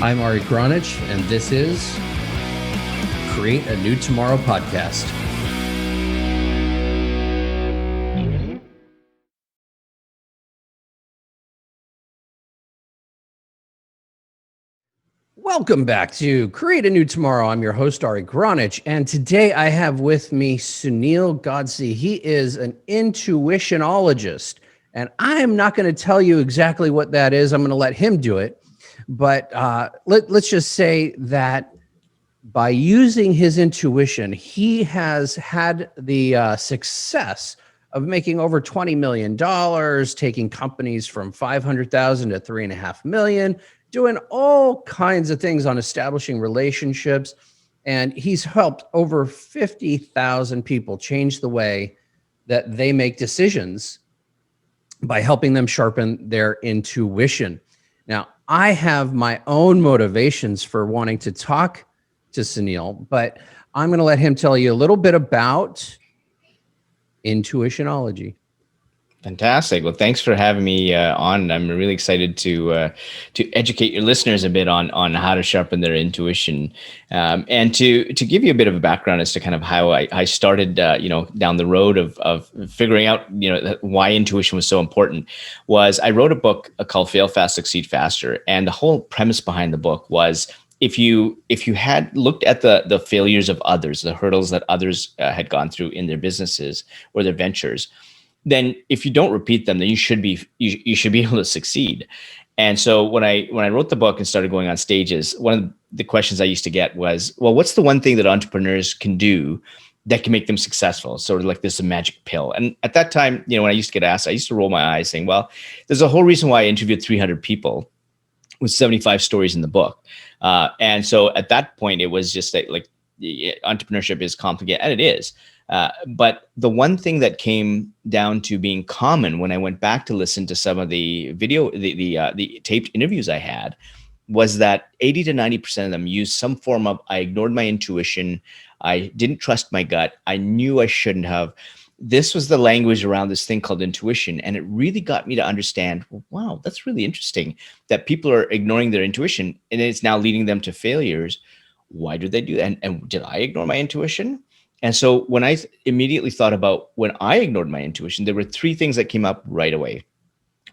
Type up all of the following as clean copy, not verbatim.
I'm Ari Gronich, and this is Create a New Tomorrow podcast. Welcome back to Create a New Tomorrow. I'm your host, Ari Gronich, and today I have with me Sunil Godse. He is an intuitionologist, and I'm not going to tell you exactly what that is. I'm going to let him do it. But let's just say that by using his intuition, he has had the success of making over $20 million, taking companies from 500,000 to 3.5 million, doing all kinds of things on establishing relationships. And he's helped over 50,000 people change the way that they make decisions by helping them sharpen their intuition. Now, I have my own motivations for wanting to talk to Sunil, but I'm going to let him tell you a little bit about intuitionology. Fantastic. Well, thanks for having me on. I'm really excited to educate your listeners a bit on how to sharpen their intuition, and to give you a bit of a background as to kind of how I started, down the road of figuring out, why intuition was so important. Was I wrote a book called Fail Fast, Succeed Faster, and the whole premise behind the book was, if you had looked at the failures of others, the hurdles that others had gone through in their businesses or their ventures, then if you don't repeat them, then you should be able to succeed. And so when I wrote the book and started going on stages, one of the questions I used to get was, well, what's the one thing that entrepreneurs can do that can make them successful? Sort of like this magic pill. And at that time, when I used to get asked, I used to roll my eyes saying, well, there's a whole reason why I interviewed 300 people with 75 stories in the book. And so at that point, it was just like entrepreneurship is complicated, and it is. But the one thing that came down to being common when I went back to listen to some of the video, the taped interviews I had, was that 80 to 90% of them used some form of, I ignored my intuition, I didn't trust my gut, I knew I shouldn't have. This was the language around this thing called intuition. And it really got me to understand, wow, that's really interesting that people are ignoring their intuition and it's now leading them to failures. Why do they do that? And did I ignore my intuition? And so when I immediately thought about when I ignored my intuition, there were three things that came up right away.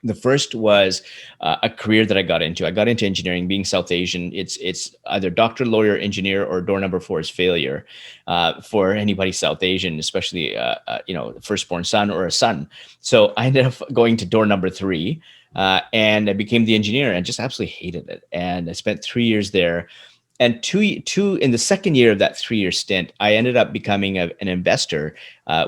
The first was a career that I got into. I got into engineering. Being South Asian, it's either doctor, lawyer, engineer, or door number 4 is failure for anybody South Asian, especially firstborn son or a son. So I ended up going to door number 3, and I became the engineer and just absolutely hated it. And I spent 3 years there. And two in the second year of that 3-year stint, I ended up becoming an investor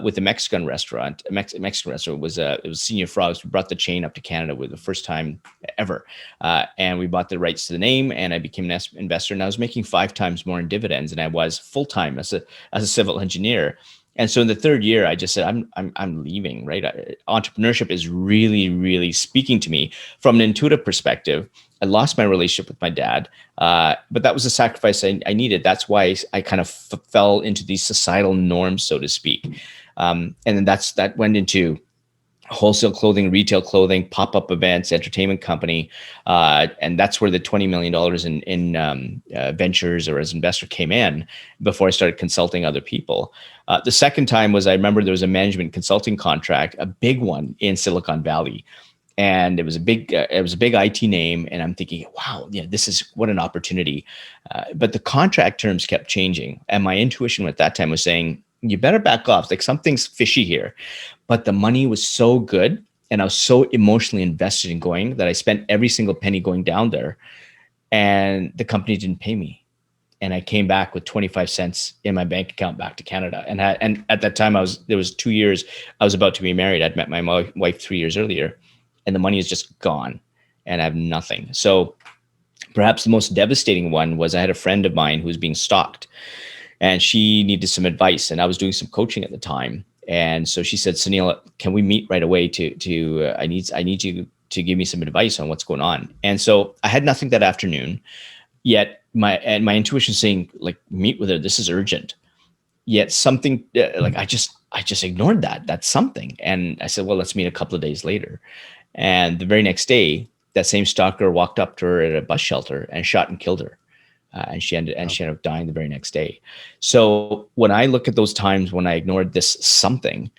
with a Mexican restaurant. A Mexican restaurant it was Senior Frogs. We brought the chain up to Canada for the first time ever, and we bought the rights to the name. And I became an investor, and I was making 5 times more in dividends than I was full time as a civil engineer. And so in the third year, I just said, I'm leaving, right? Entrepreneurship is really, really speaking to me from an intuitive perspective. I lost my relationship with my dad, but that was a sacrifice I needed. That's why I kind of fell into these societal norms, so to speak. And then that went into wholesale clothing, retail clothing, pop-up events, entertainment company. And that's where the $20 million in ventures or as investor came in before I started consulting other people. The second time was, I remember there was a management consulting contract, a big one in Silicon Valley. And it was a big IT name. And I'm thinking, wow, this is what an opportunity. But the contract terms kept changing. And my intuition at that time was saying, you better back off. Like, something's fishy here. But the money was so good, and I was so emotionally invested in going, that I spent every single penny going down there, and the company didn't pay me. And I came back with 25 cents in my bank account back to Canada. And at that time, there was 2 years, I was about to be married. I'd met my wife 3 years earlier, and the money is just gone, and I have nothing. So perhaps the most devastating one was, I had a friend of mine who was being stalked, and she needed some advice, and I was doing some coaching at the time. And so she said, Sunil, can we meet right away I need you to give me some advice on what's going on. And so I had nothing that afternoon, yet my intuition saying, like, meet with her. This is urgent. Yet something like, I just ignored that. That's something. And I said, well, let's meet a couple of days later. And the very next day, that same stalker walked up to her at a bus shelter and shot and killed her. She ended up dying the very next day. So when I look at those times when I ignored this something,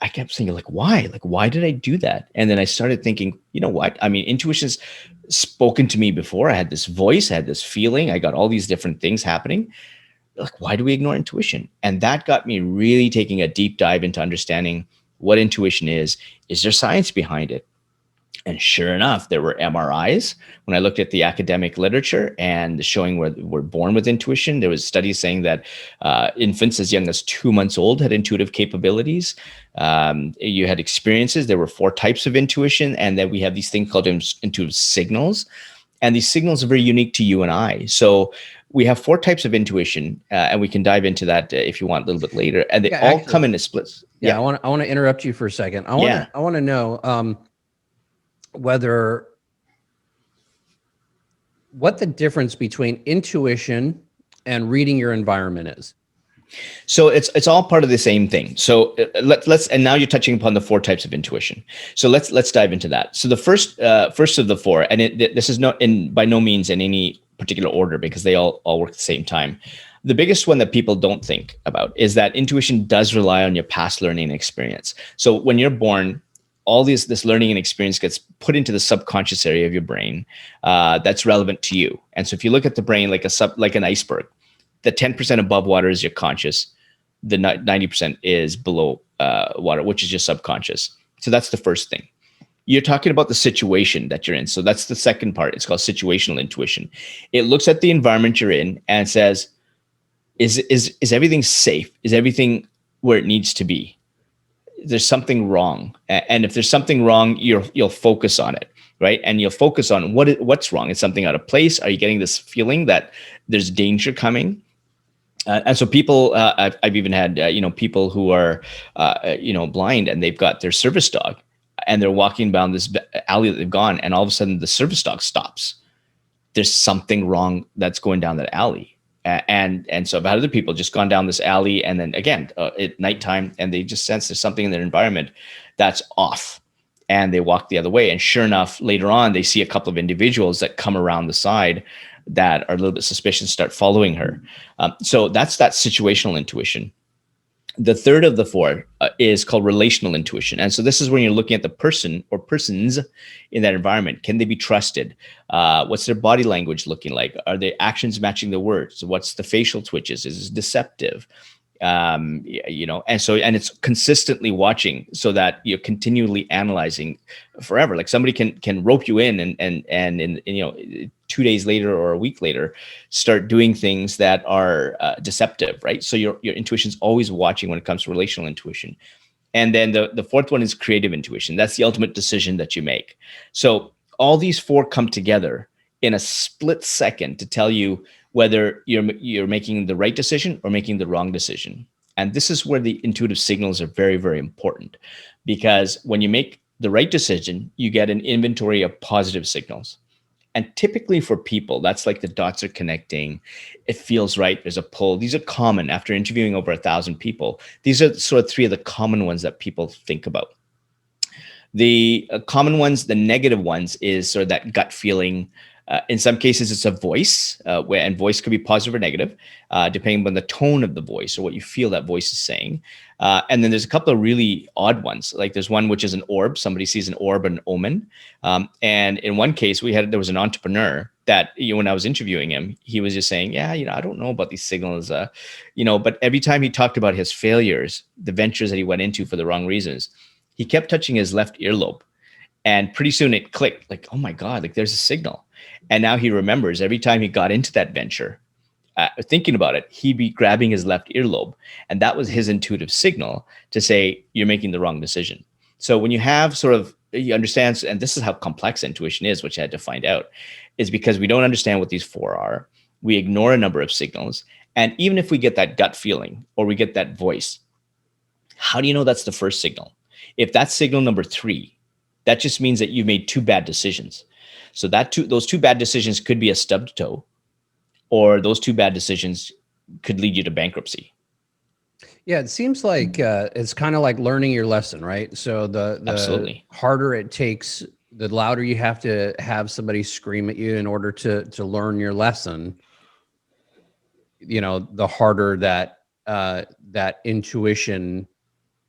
I kept thinking, like, why? Like, why did I do that? And then I started thinking, you know what? I mean, intuition's spoken to me before. I had this voice, I had this feeling, I got all these different things happening. Like, why do we ignore intuition? And that got me really taking a deep dive into understanding what intuition is. Is there science behind it? And sure enough, there were MRIs. When I looked at the academic literature and showing where we're born with intuition, there was studies saying that infants as young as 2 months old had intuitive capabilities. You had experiences. There were 4 types of intuition, and then we have these things called intuitive signals. And these signals are very unique to you and I. So we have 4 types of intuition, and we can dive into that if you want a little bit later. And they all come in splits. Yeah, I want to interrupt you for a second. I want to know what the difference between intuition and reading your environment is. So it's all part of the same thing. So let's and now you're touching upon the 4 types of intuition. So let's dive into that. So the first of the 4, and this is not by no means in any particular order because they all work at the same time. The biggest one that people don't think about is that intuition does rely on your past learning and experience. So when you're born, all this learning and experience gets put into the subconscious area of your brain that's relevant to you. And so if you look at the brain like an iceberg, the 10% above water is your conscious, the 90% is below water, which is your subconscious. So that's the first thing. You're talking about the situation that you're in. So that's the second part. It's called situational intuition. It looks at the environment you're in and says, is everything safe? Is everything where it needs to be? There's something wrong. And if there's something wrong, you'll focus on it, right? And you'll focus on what's wrong. Is something out of place? Are you getting this feeling that there's danger coming? And so people, I've even had, people who are, blind and they've got their service dog and they're walking down this alley that they've gone and all of a sudden the service dog stops. There's something wrong that's going down that alley. And so I've had other people just gone down this alley and then again at nighttime and they just sense there's something in their environment that's off and they walk the other way. And sure enough, later on, they see a couple of individuals that come around the side that are a little bit suspicious, start following her. So that's that situational intuition. The third of the 4 is called relational intuition. And so this is when you're looking at the person or persons in that environment. Can they be trusted? What's their body language looking like? Are their actions matching the words? What's the facial twitches? Is it deceptive? And it's consistently watching so that you're continually analyzing forever. Like somebody can rope you in and 2 days later or a week later start doing things that are deceptive, right? So your intuition's always watching when it comes to relational intuition. And then the 4th one is creative intuition. That's the ultimate decision that you make. So all these 4 come together in a split second to tell you whether you're making the right decision or making the wrong decision. And this is where the intuitive signals are very, very important, because when you make the right decision, you get an inventory of positive signals. And typically for people, that's like the dots are connecting. It feels right. There's a pull. These are common. After interviewing over 1,000 people, these are sort of 3 of the common ones that people think about. The common ones, the negative ones, is sort of that gut feeling. In some cases, it's a voice, and voice could be positive or negative, depending on the tone of the voice or what you feel that voice is saying. And then there's a couple of really odd ones. Like there's one which is an orb. Somebody sees an orb, an omen. And in one case, there was an entrepreneur that, when I was interviewing him, he was just saying, yeah, I don't know about these signals, but every time he talked about his failures, the ventures that he went into for the wrong reasons, he kept touching his left earlobe. And pretty soon it clicked, like, oh my God, like there's a signal. And now he remembers every time he got into that venture, thinking about it, he'd be grabbing his left earlobe. And that was his intuitive signal to say, you're making the wrong decision. So when you have you understand, and this is how complex intuition is, which I had to find out, is because we don't understand what these 4 are. We ignore a number of signals. And even if we get that gut feeling or we get that voice, how do you know that's the first signal? If that's signal number 3, that just means that you've made 2 bad decisions. So those 2 bad decisions could be a stubbed toe, or those 2 bad decisions could lead you to bankruptcy. Yeah, it seems like it's kind of like learning your lesson, right? So the Absolutely. harder it takes the louder you have to have somebody scream at you in order to learn your lesson, the harder that intuition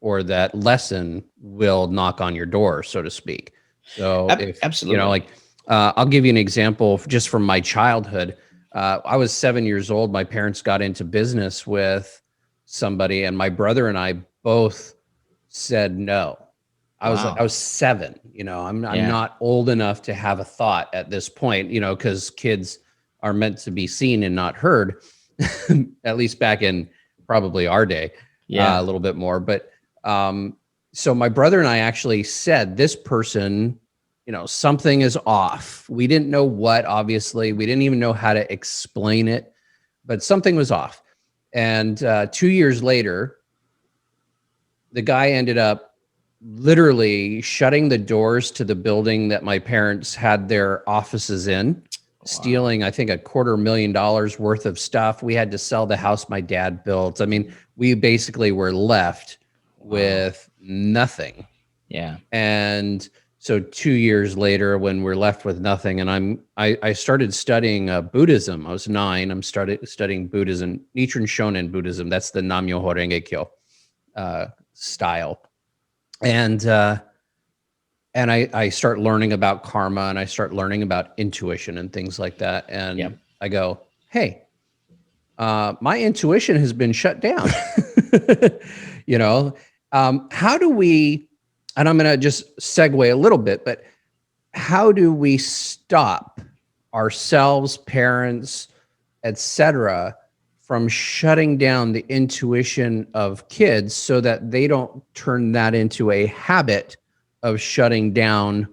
or that lesson will knock on your door, so to speak. So if, Absolutely. like, I'll give you an example just from my childhood. I was 7 years old. My parents got into business with somebody, and my brother and I both said no. I was Wow. 7. I'm Yeah. not old enough to have a thought at this point. Because kids are meant to be seen and not heard, at least back in probably our day, Yeah. a little bit more. But so my brother and I actually said, this person, something is off. We didn't know what. Obviously, we didn't even know how to explain it, but something was off. And 2 years later, the guy ended up literally shutting the doors to the building that my parents had their offices in, stealing, I think, $250,000 worth of stuff. We had to sell the house my dad built. I mean, we basically were left with nothing. Yeah. And so 2 years later, when we're left with nothing, and I started studying Buddhism. I was 9. I'm started studying Buddhism, Nichiren Shonin Buddhism. That's the Nam-myoho Renge Kyo style. And I start learning about karma, and I start learning about intuition and things like that. And I go, hey, my intuition has been shut down. How do we, and I'm going to just segue a little bit, but how do we stop ourselves, parents, etc., from shutting down the intuition of kids so that they don't turn that into a habit of shutting down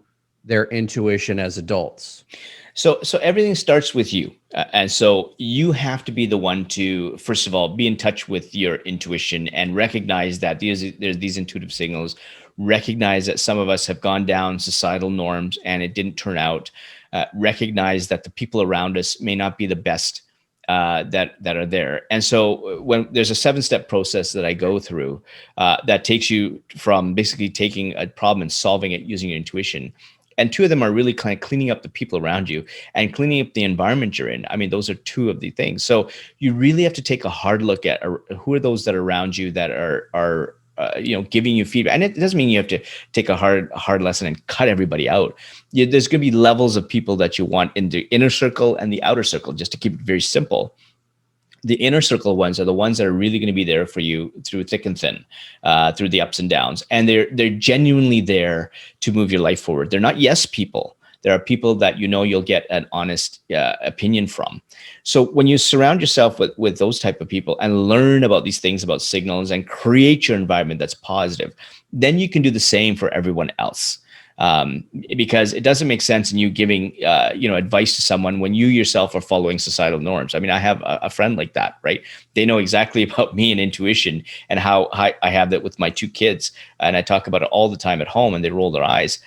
their intuition as adults? So everything starts with you. And so you have to be the one to, first of all, be in touch with your intuition and recognize that there's these intuitive signals, recognize that some of us have gone down societal norms and it didn't turn out, recognize that the people around us may not be the best that are there. And so when there's a 7-step process that I go through that takes you from basically taking a problem and solving it using your intuition. And 2 of them are really kind of cleaning up the people around you and cleaning up the environment you're in. I mean, those are 2 of the things. So you really have to take a hard look at who are those that are around you that are giving you feedback. And it doesn't mean you have to take a hard lesson and cut everybody out. There's going to be levels of people that you want in the inner circle and the outer circle, just to keep it very simple. The inner circle ones are the ones that are really going to be there for you through thick and thin, through the ups and downs. And they're genuinely there to move your life forward. They're not yes people. There are people that you'll get an honest opinion from. So when you surround yourself with those type of people and learn about these things, about signals, and create your environment that's positive, then you can do the same for everyone else. Because it doesn't make sense in you giving, advice to someone when you yourself are following societal norms. I mean, I have a friend like that, right? They know exactly about me and intuition and how I have that with my 2 kids. And I talk about it all the time at home and they roll their eyes.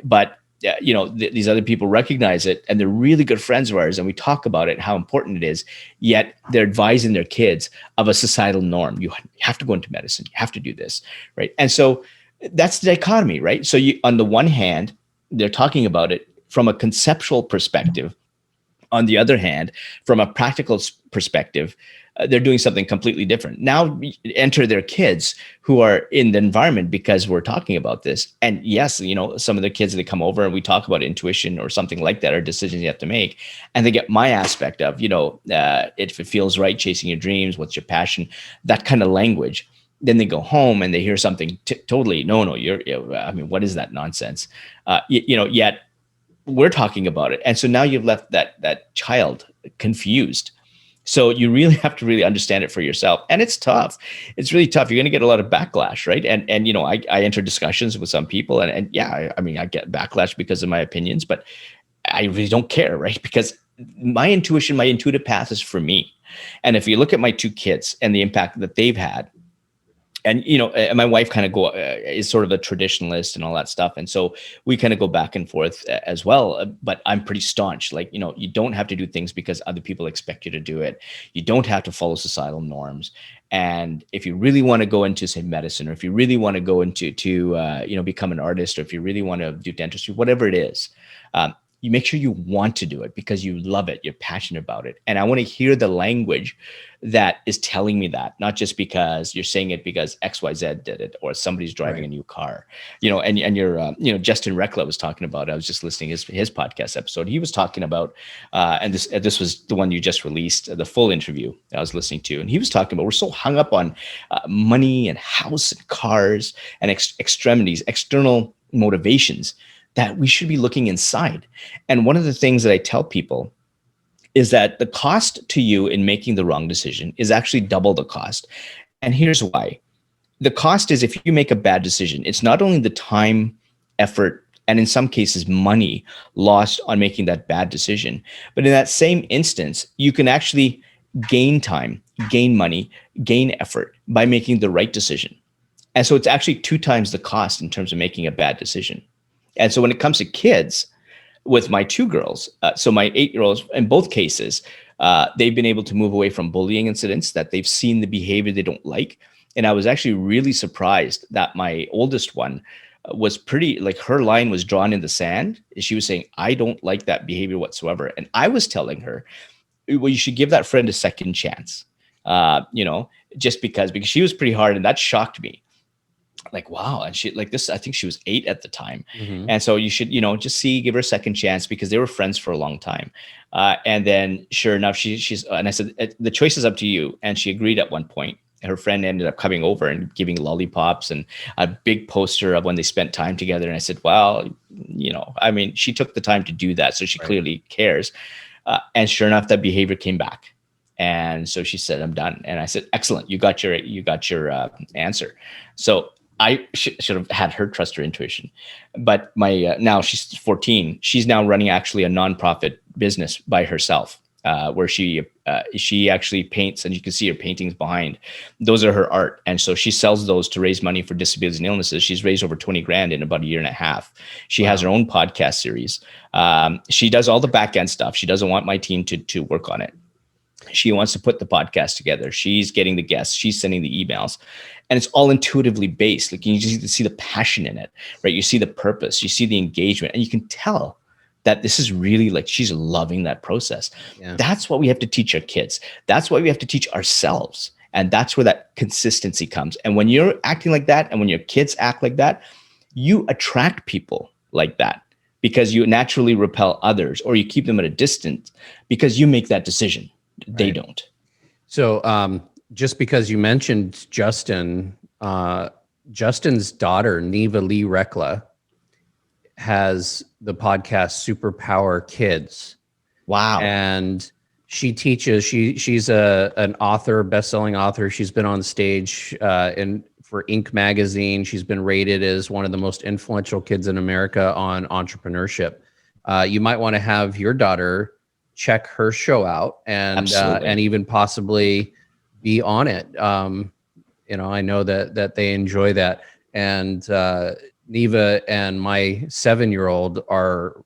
But these other people recognize it and they're really good friends of ours. And we talk about it, how important it is. Yet they're advising their kids of a societal norm. You have to go into medicine. You have to do this, right? And so that's the dichotomy, right? So on the one hand, they're talking about it from a conceptual perspective. On the other hand, from a practical perspective, they're doing something completely different. Now enter their kids who are in the environment because we're talking about this. And yes, some of the kids, they come over and we talk about intuition or something like that, or decisions you have to make. And they get my aspect of, if it feels right, chasing your dreams, what's your passion, that kind of language. Then they go home and they hear something totally, no, what is that nonsense? Yet we're talking about it. And so now you've left that child confused. So you really have to really understand it for yourself. And it's tough. It's really tough. You're going to get a lot of backlash, right? And I enter discussions with some people and I get backlash because of my opinions, but I really don't care, right? Because my intuition, my intuitive path is for me. And if you look at my 2 kids and the impact that they've had, and my wife kind of is sort of a traditionalist and all that stuff, and so we kind of go back and forth as well. But I'm pretty staunch, like, you don't have to do things because other people expect you to do it. You don't have to follow societal norms. And if you really want to go into, say, medicine, or if you really want to go into become an artist, or if you really want to do dentistry, whatever it is, you make sure you want to do it because you love it, you're passionate about it. And I want to hear the language that is telling me that, not just because you're saying it because XYZ did it, or somebody's driving a new car, and you're, Justin Reckla was talking about, I was just listening his podcast episode. He was talking about, and this was the one you just released, the full interview I was listening to. And he was talking about, we're so hung up on money and house and cars and extremities, external motivations, that we should be looking inside. And one of the things that I tell people is that the cost to you in making the wrong decision is actually double the cost. And here's why. The cost is, if you make a bad decision, it's not only the time, effort, and in some cases money lost on making that bad decision, but in that same instance, you can actually gain time, gain money, gain effort by making the right decision. And so it's actually 2 times the cost in terms of making a bad decision. And so when it comes to kids, with my 2 girls, so my 8-year-olds, in both cases, they've been able to move away from bullying incidents, that they've seen the behavior they don't like. And I was actually really surprised that my oldest one was pretty, like, her line was drawn in the sand. She was saying, I don't like that behavior whatsoever. And I was telling her, well, you should give that friend a second chance, just because she was pretty hard. And that shocked me. Like, wow. And she, like, this, I think she was 8 at the time. Mm-hmm. And so you should, just give her a second chance, because they were friends for a long time. And then sure enough, she's, and I said, the choice is up to you. And she agreed at one point. Her friend ended up coming over and giving lollipops and a big poster of when they spent time together. And I said, well, she took the time to do that. So she clearly cares. And sure enough, that behavior came back. And so she said, I'm done. And I said, excellent. You got your answer. So I should have had her trust her intuition. But my now she's 14. She's now running actually a nonprofit business by herself, where she actually paints, and you can see her paintings behind. Those are her art. And so she sells those to raise money for disabilities and illnesses. She's raised over 20 grand in about a year and a half. She has her own podcast series. She does all the back end stuff. She doesn't want my team to work on it. She wants to put the podcast together. She's getting the guests. She's sending the emails. And it's all intuitively based. Like, you just see the passion in it, right? You see the purpose. You see the engagement. And you can tell that this is really, like, she's loving that process. Yeah. That's what we have to teach our kids. That's what we have to teach ourselves. And that's where that consistency comes. And when you're acting like that, and when your kids act like that, you attract people like that, because you naturally repel others, or you keep them at a distance because you make that decision. They don't. So just because you mentioned Justin, Justin's daughter, Neva Lee Reckla, has the podcast Superpower Kids. Wow. And she teaches, she's an author, best-selling author. She's been on stage for Inc. magazine. She's been rated as one of the most influential kids in America on entrepreneurship. You might want to have your daughter check her show out and even possibly be on it. I know that they enjoy that. And Neva and my 7-year-old are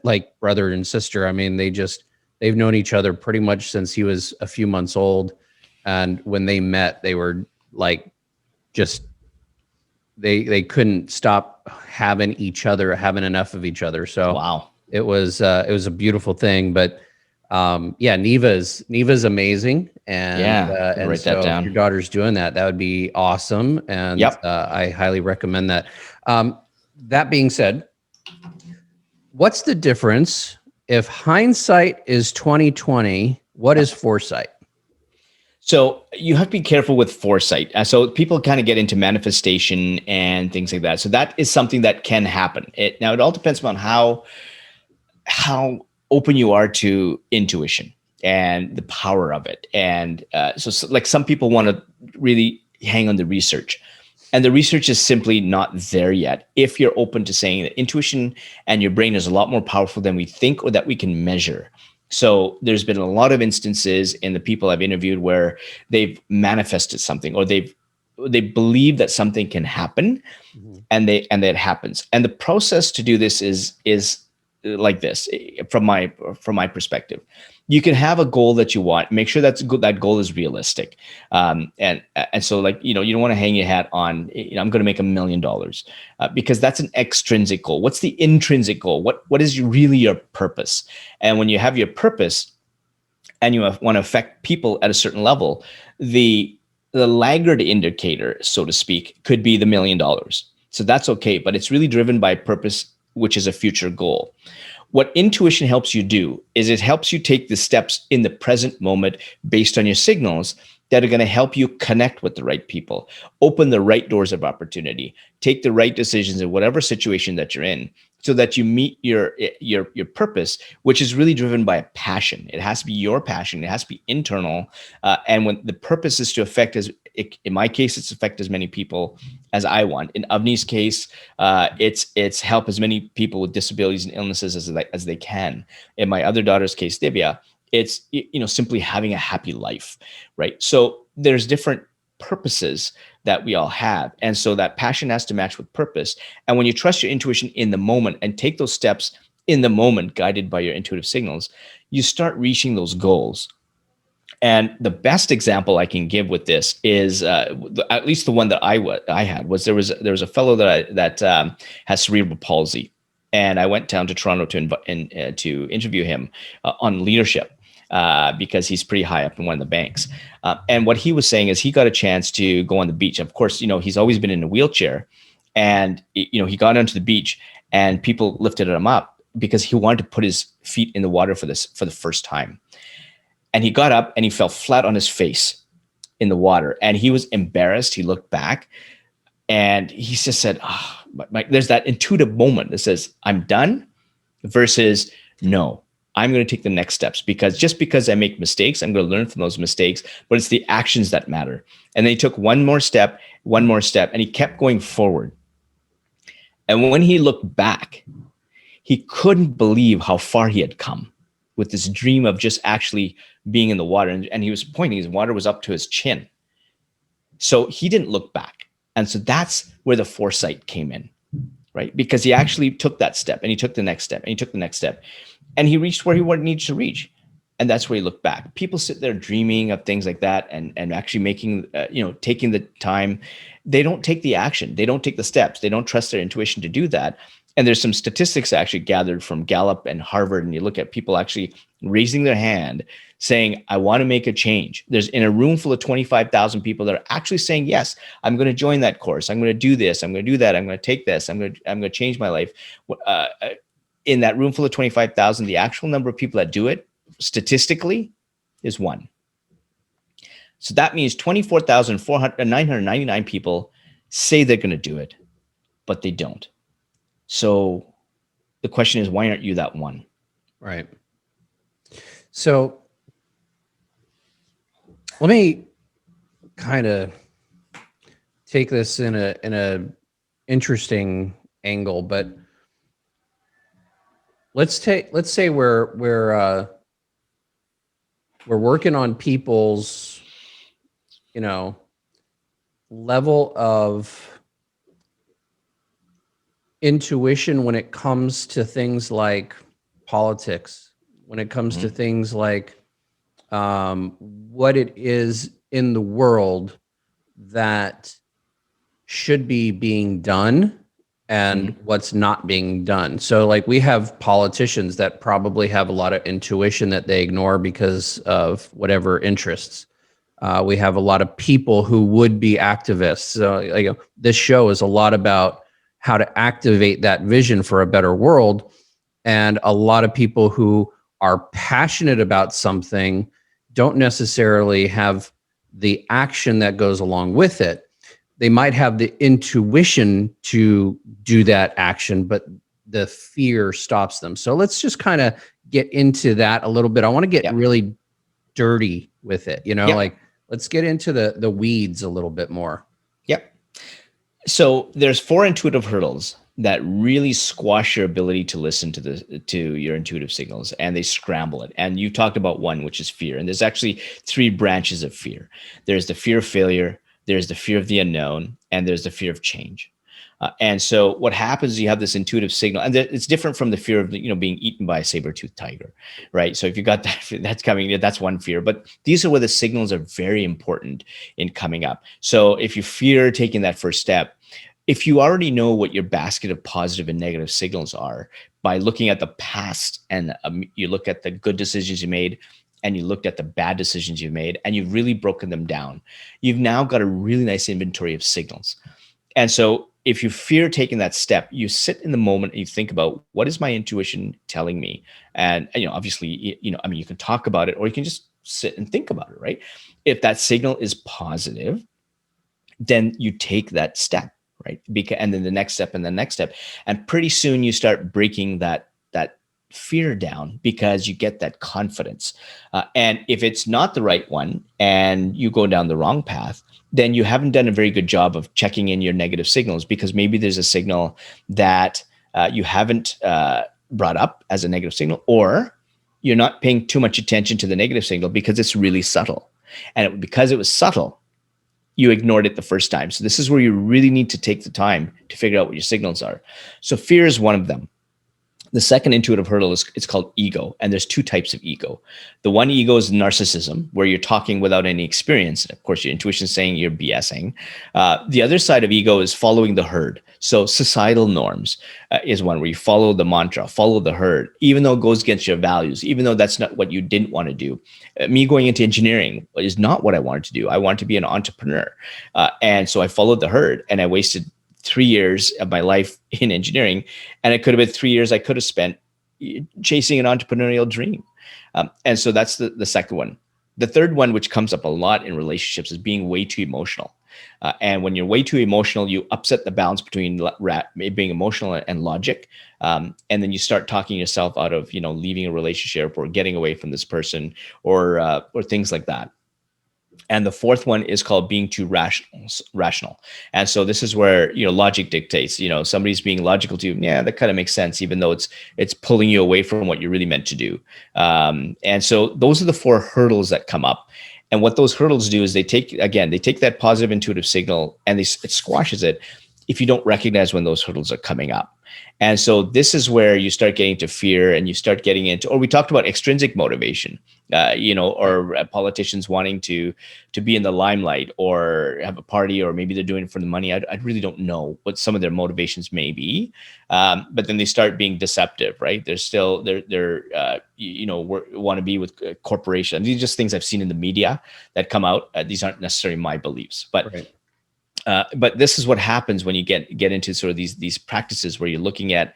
like brother and sister. I mean, they've known each other pretty much since he was a few months old. And when they met, they were like, they couldn't stop having enough of each other. So wow, it was a beautiful thing. But Neva's amazing. And and write so that down. If your daughter's doing that, that would be awesome. And I highly recommend that. That being said, what's the difference if hindsight is 20/20? What is foresight? So you have to be careful with foresight. So people kind of get into manifestation and things like that. So that is something that can happen. It all depends on how open you are to intuition and the power of it. And so like some people want to really hang on the research, and the research is simply not there yet. If you're open to saying that intuition and your brain is a lot more powerful than we think or that we can measure. So there's been a lot of instances in the people I've interviewed where they've manifested something, or they've they believe that something can happen, Mhm. and it happens. And the process to do this is like this, from my perspective. You can have a goal that you want, make sure that goal is realistic. And so, like, you don't want to hang your hat on, I'm going to make $1 million, because that's an extrinsic goal. What's the intrinsic goal? What is really your purpose? And when you have your purpose and you want to affect people at a certain level, the laggard indicator, so to speak, could be the $1 million. So that's okay, but it's really driven by purpose, which is a future goal. What intuition helps you do is it helps you take the steps in the present moment based on your signals that are going to help you connect with the right people, open the right doors of opportunity, take the right decisions in whatever situation that you're in, so that you meet your purpose, which is really driven by a passion. It has to be your passion. It has to be internal. And when the purpose is to affect, in my case, it's affect as many people as I want. In Avni's case, it's help as many people with disabilities and illnesses as they can. In my other daughter's case, Divya, it's simply having a happy life, right? So there's different purposes that we all have, and so that passion has to match with purpose. And when you trust your intuition in the moment and take those steps in the moment, guided by your intuitive signals, you start reaching those goals. And the best example I can give with this is, at least the one that I had, was there was a fellow that has cerebral palsy, and I went down to Toronto to interview him on leadership, because he's pretty high up in one of the banks. And what he was saying is he got a chance to go on the beach. Of course, he's always been in a wheelchair, and he got onto the beach, and people lifted him up because he wanted to put his feet in the water for the first time. And he got up and he fell flat on his face in the water, and he was embarrassed. He looked back and he just said, there's that intuitive moment that says, I'm done, versus, no, I'm going to take the next steps, because I make mistakes, I'm going to learn from those mistakes, but it's the actions that matter. And then he took one more step, and he kept going forward. And when he looked back, he couldn't believe how far he had come with this dream of just actually being in the water. And he was pointing, his water was up to his chin. So he didn't look back. And so that's where the foresight came in, right? Because he actually took that step, and he took the next step, and he took the next step, and he reached where he needed to reach. And that's where he looked back. People sit there dreaming of things like that, and actually making, taking the time. They don't take the action. They don't take the steps. They don't trust their intuition to do that. And there's some statistics actually gathered from Gallup and Harvard, and you look at people actually raising their hand saying, I want to make a change. There's, in a room full of 25,000 people, that are actually saying, yes, I'm going to join that course. I'm going to do this. I'm going to do that. I'm going to take this. I'm going to change my life. In that room full of 25,000, the actual number of people that do it statistically is 1. So that means 24,999 people say they're going to do it, but they don't. So the question is, why aren't you that one? Right. So let me kind of take this in a interesting angle, but let's say we're working on people's, level of intuition when it comes to things like politics, when it comes to things like what it is in the world that should be being done and what's not being done. So like, we have politicians that probably have a lot of intuition that they ignore because of whatever interests. We have a lot of people who would be activists. So this show is a lot about how to activate that vision for a better world. And a lot of people who are passionate about something don't necessarily have the action that goes along with it. They might have the intuition to do that action, but the fear stops them. So let's just kind of get into that a little bit. I want to get really dirty with it, let's get into the weeds a little bit more. Yep. So there's 4 intuitive hurdles that really squash your ability to listen to your intuitive signals, and they scramble it. And you talked about one, which is fear. And there's actually 3 branches of fear. There's the fear of failure, there's the fear of the unknown, and there's the fear of change. And so what happens is you have this intuitive signal, and it's different from the fear of, being eaten by a saber-toothed tiger, right? So if you got that, that's coming, that's one fear. But these are where the signals are very important in coming up. So if you fear taking that first step, if you already know what your basket of positive and negative signals are by looking at the past, and you look at the good decisions you made, and you looked at the bad decisions you've made, and you've really broken them down, you've now got a really nice inventory of signals. And so if you fear taking that step, you sit in the moment and you think about, what is my intuition telling me? And, obviously, you can talk about it, or you can just sit and think about it, right? If that signal is positive, then you take that step, right? And then the next step and the next step. And pretty soon you start breaking that fear down, because you get that confidence. And if it's not the right one and you go down the wrong path, then you haven't done a very good job of checking in your negative signals, because maybe there's a signal that you haven't brought up as a negative signal, or you're not paying too much attention to the negative signal because it's really subtle. And because it was subtle, you ignored it the first time. So this is where you really need to take the time to figure out what your signals are. So fear is one of them. The second intuitive hurdle is, it's called ego. And there's two types of ego. The one ego is narcissism, where you're talking without any experience. Of course, your intuition is saying you're BSing. The other side of ego is following the herd. So societal norms is one, where you follow the mantra, follow the herd, even though it goes against your values, even though that's not what you didn't want to do. Me going into engineering is not what I wanted to do. I wanted to be an entrepreneur. And so I followed the herd, and I wasted 3 years of my life in engineering, and it could have been 3 years I could have spent chasing an entrepreneurial dream. And so that's the second one. The third one, which comes up a lot in relationships, is being way too emotional. And when you're way too emotional, you upset the balance between being emotional and logic. And then you start talking yourself out of, leaving a relationship or getting away from this person, or things like that. And the fourth one is called being too rational. And so this is where, logic dictates, somebody's being logical to you. Yeah, that kind of makes sense, even though it's pulling you away from what you're really meant to do. And so those are the four hurdles that come up. And what those hurdles do is they take that positive intuitive signal, and it squashes it if you don't recognize when those hurdles are coming up. And so this is where you start getting to fear, and you start getting into, or we talked about extrinsic motivation, or politicians wanting to be in the limelight or have a party, or maybe they're doing it for the money. I really don't know what some of their motivations may be. But then they start being deceptive, right? They're still, want to be with corporations. These are just things I've seen in the media that come out. These aren't necessarily my beliefs, but right. But this is what happens when you get into sort of these practices where you're looking at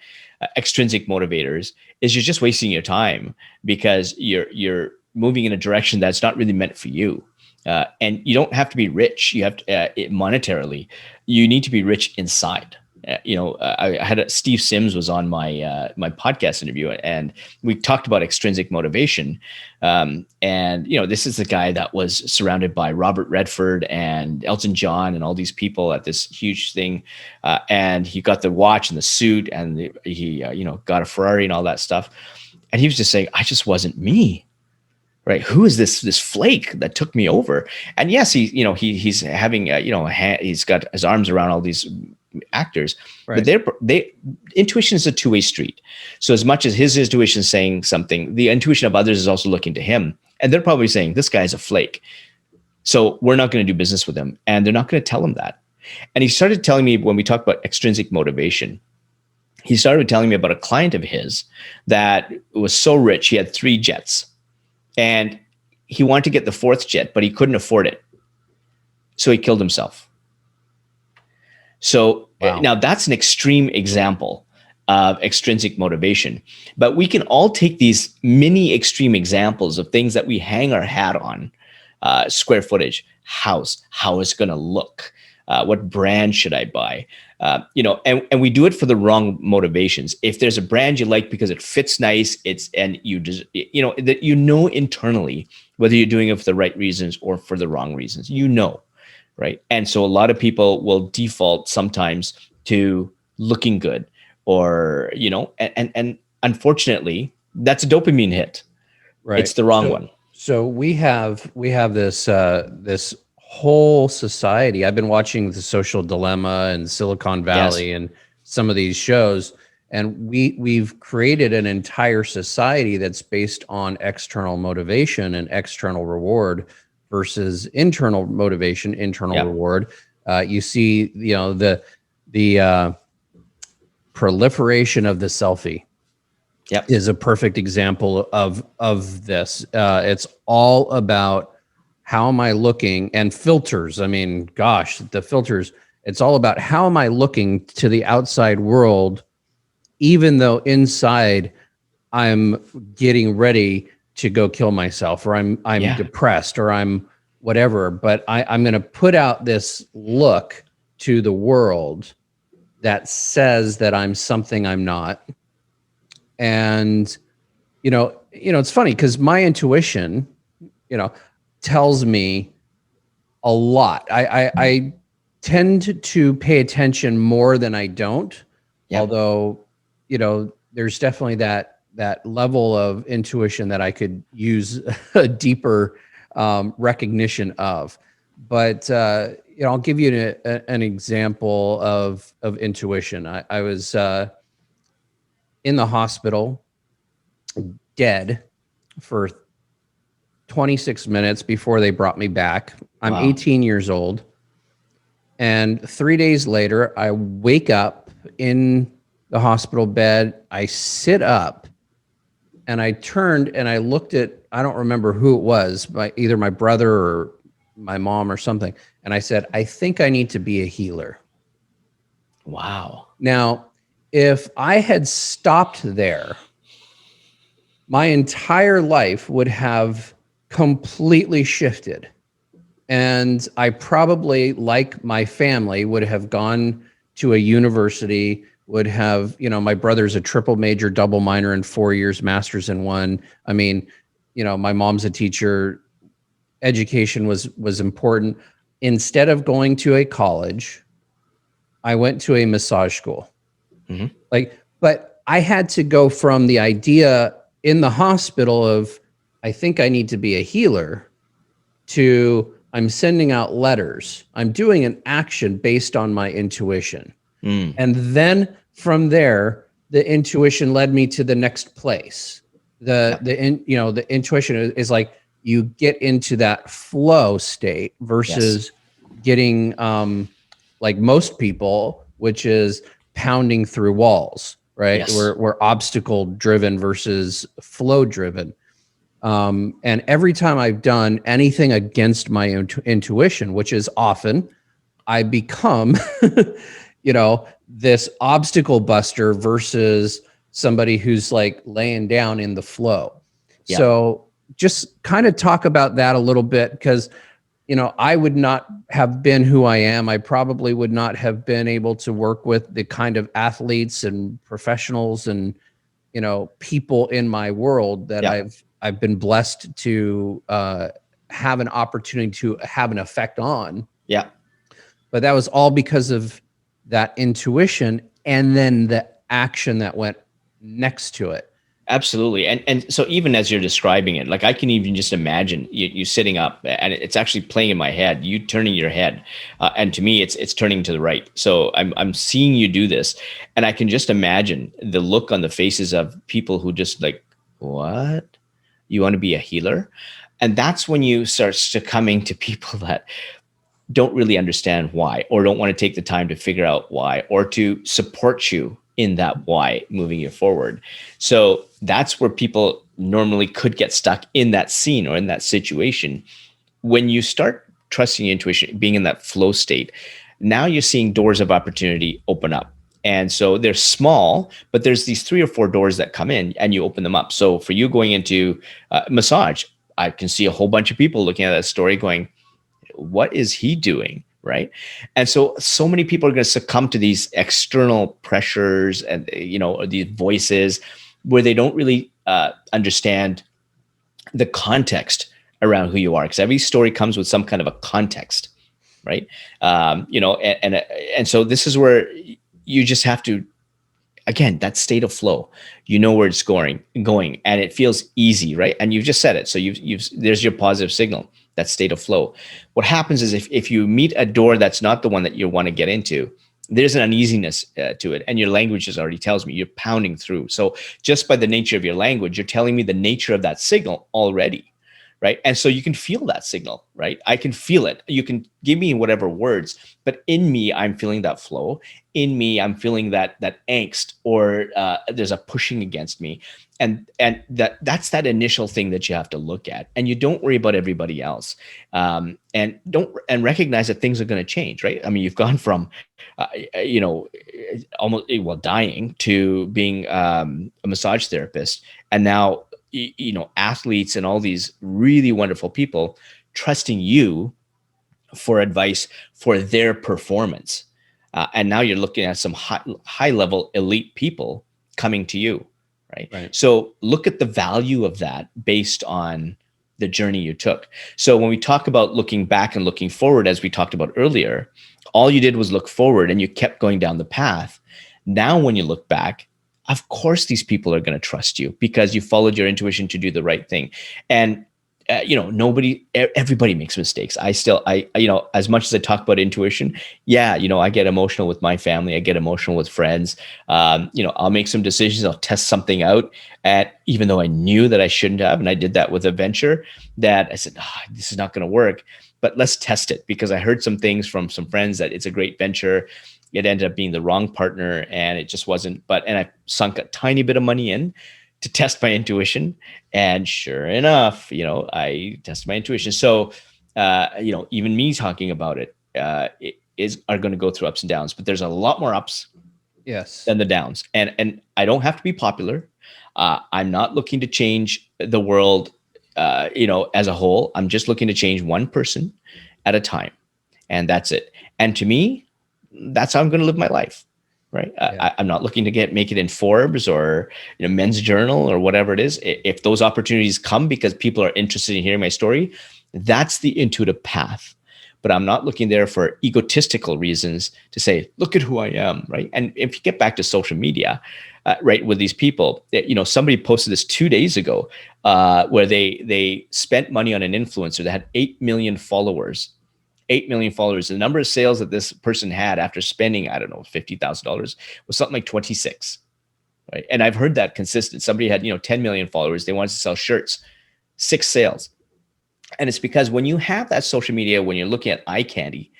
extrinsic motivators. Is you're just wasting your time, because you're moving in a direction that's not really meant for you. And you don't have to be rich. You have to, monetarily, you need to be rich inside. I had Steve Sims was on my my podcast interview, and we talked about extrinsic motivation. And this is the guy that was surrounded by Robert Redford and Elton John and all these people at this huge thing, and he got the watch and the suit, and he got a Ferrari and all that stuff. And he was just saying, I just wasn't me. Right? Who is this flake that took me over? And yes, he's having he's got his arms around all these actors, right. But intuition is a two-way street. So as much as his intuition is saying something, the intuition of others is also looking to him, and they're probably saying, this guy's a flake, so we're not going to do business with him, and they're not going to tell him that. And he started telling me, when we talk about extrinsic motivation, he started telling me about a client of his that was so rich, he had 3 jets, and he wanted to get the 4th jet, but he couldn't afford it, so he killed himself. So wow. Now that's an extreme example of extrinsic motivation, but we can all take these mini extreme examples of things that we hang our hat on: square footage, house, how it's going to look, what brand should I buy? And we do it for the wrong motivations. If there's a brand you like because it fits nice, that internally whether you're doing it for the right reasons or for the wrong reasons, right? And so a lot of people will default sometimes to looking good, or and unfortunately that's a dopamine hit. Right. It's the wrong one. So we have this whole society. I've been watching The Social Dilemma and Silicon Yes. Valley and some of these shows, and we've created an entire society that's based on external motivation and external reward versus internal motivation, internal Yep. reward. You see, the proliferation of the selfie Yep. is a perfect example of this. It's all about how am I looking, and filters. I mean, gosh, the filters. It's all about how am I looking to the outside world, even though inside I'm getting ready to go kill myself, or I'm Yeah. depressed, or I'm whatever. But I'm going to put out this look to the world that says that I'm something I'm not. And it's funny because my intuition, tells me a lot. I tend to pay attention more than I don't. Yep. Although, there's definitely that level of intuition that I could use a deeper recognition of. But I'll give you an example of intuition. I was in the hospital, dead, for 26 minutes before they brought me back. I'm Wow. 18 years old. And 3 days later, I wake up in the hospital bed. I sit up and I turned and I looked at, I don't remember who it was, either my brother or my mom or something. And I said, I think I need to be a healer. Wow. Now, if I had stopped there, my entire life would have completely shifted. And I probably, like my family, would have gone to a university, would have, my brother's a triple major, double minor in 4 years, master's in 1. I mean, my mom's a teacher. Education was important. Instead of going to a college, I went to a massage school. Mm-hmm. But I had to go from the idea in the hospital of, I think I need to be a healer, to I'm sending out letters. I'm doing an action based on my intuition. Mm. And then from there, the intuition led me to the next place. The intuition is like you get into that flow state versus getting like most people, which is pounding through walls, right? Yes. We're obstacle driven versus flow driven. And every time I've done anything against my intuition, which is often, I become, this obstacle buster versus somebody who's like laying down in the flow. Yeah. So just kind of talk about that a little bit, because, I would not have been who I am. I probably would not have been able to work with the kind of athletes and professionals and, people in my world that I've been blessed to have an opportunity to have an effect on. Yeah. But that was all because of that intuition and then the action that went next to it. Absolutely. And so even as you're describing it, like I can even just imagine you sitting up, and it's actually playing in my head, you turning your head. And to me, it's turning to the right. So I'm seeing you do this, and I can just imagine the look on the faces of people who just like, what? You want to be a healer? And that's when you start succumbing to people that don't really understand why, or don't want to take the time to figure out why, or to support you in that why, moving you forward. So that's where people normally could get stuck in that scene or in that situation. When you start trusting your intuition, being in that flow state, now you're seeing doors of opportunity open up. And so they're small, but there's these 3 or 4 doors that come in and you open them up. So for you going into massage, I can see a whole bunch of people looking at that story going, what is he doing? Right. And so many people are going to succumb to these external pressures and, these voices where they don't really understand the context around who you are. Because every story comes with some kind of a context. Right. And so this is where you just have to, again, that state of flow, where it's going, and it feels easy. Right. And you've just said it. So there's your positive signal. that state of flow. What happens is if you meet a door that's not the one that you want to get into, there's an uneasiness to it. And your language just already tells me you're pounding through. So just by the nature of your language, you're telling me the nature of that signal already. Right. And so you can feel that signal, right? I can feel it. You can give me whatever words, but in me, I'm feeling that flow. In me, I'm feeling that angst, or there's a pushing against me. And that's that initial thing that you have to look at. And you don't worry about everybody else. And recognize that things are going to change, right? I mean, you've gone from, almost, well, dying to being a massage therapist. And now, athletes and all these really wonderful people trusting you for advice for their performance. And now you're looking at some high level elite people coming to you, right? So look at the value of that based on the journey you took. So when we talk about looking back and looking forward, as we talked about earlier, all you did was look forward and you kept going down the path. Now, when you look back, of course, these people are going to trust you because you followed your intuition to do the right thing. And, everybody makes mistakes. I as much as I talk about intuition, I get emotional with my family. I get emotional with friends. I'll make some decisions. I'll test something out, even though I knew that I shouldn't have. And I did that with a venture that I said, this is not going to work, but let's test it, because I heard some things from some friends that it's a great venture. It ended up being the wrong partner, and it just wasn't. And I sunk a tiny bit of money in to test my intuition. And sure enough, I tested my intuition. So, even me talking about it, are going to go through ups and downs, but there's a lot more ups than the downs. And I don't have to be popular. I'm not looking to change the world, as a whole. I'm just looking to change one person at a time. And that's it. And to me, that's how I'm going to live my life. Right. Yeah. I'm not looking to make it in Forbes or Men's Journal or whatever it is. If those opportunities come because people are interested in hearing my story, that's the intuitive path. But I'm not looking there for egotistical reasons to say, look at who I am. Right. And if you get back to social media, right, with these people, somebody posted this 2 days ago where they spent money on an influencer that had 8 million followers. 8 million followers. The number of sales that this person had after spending, I don't know, $50,000 was something like 26, right? And I've heard that consistent. Somebody had, 10 million followers. They wanted to sell shirts, 6 sales. And it's because when you have that social media, when you're looking at eye candy,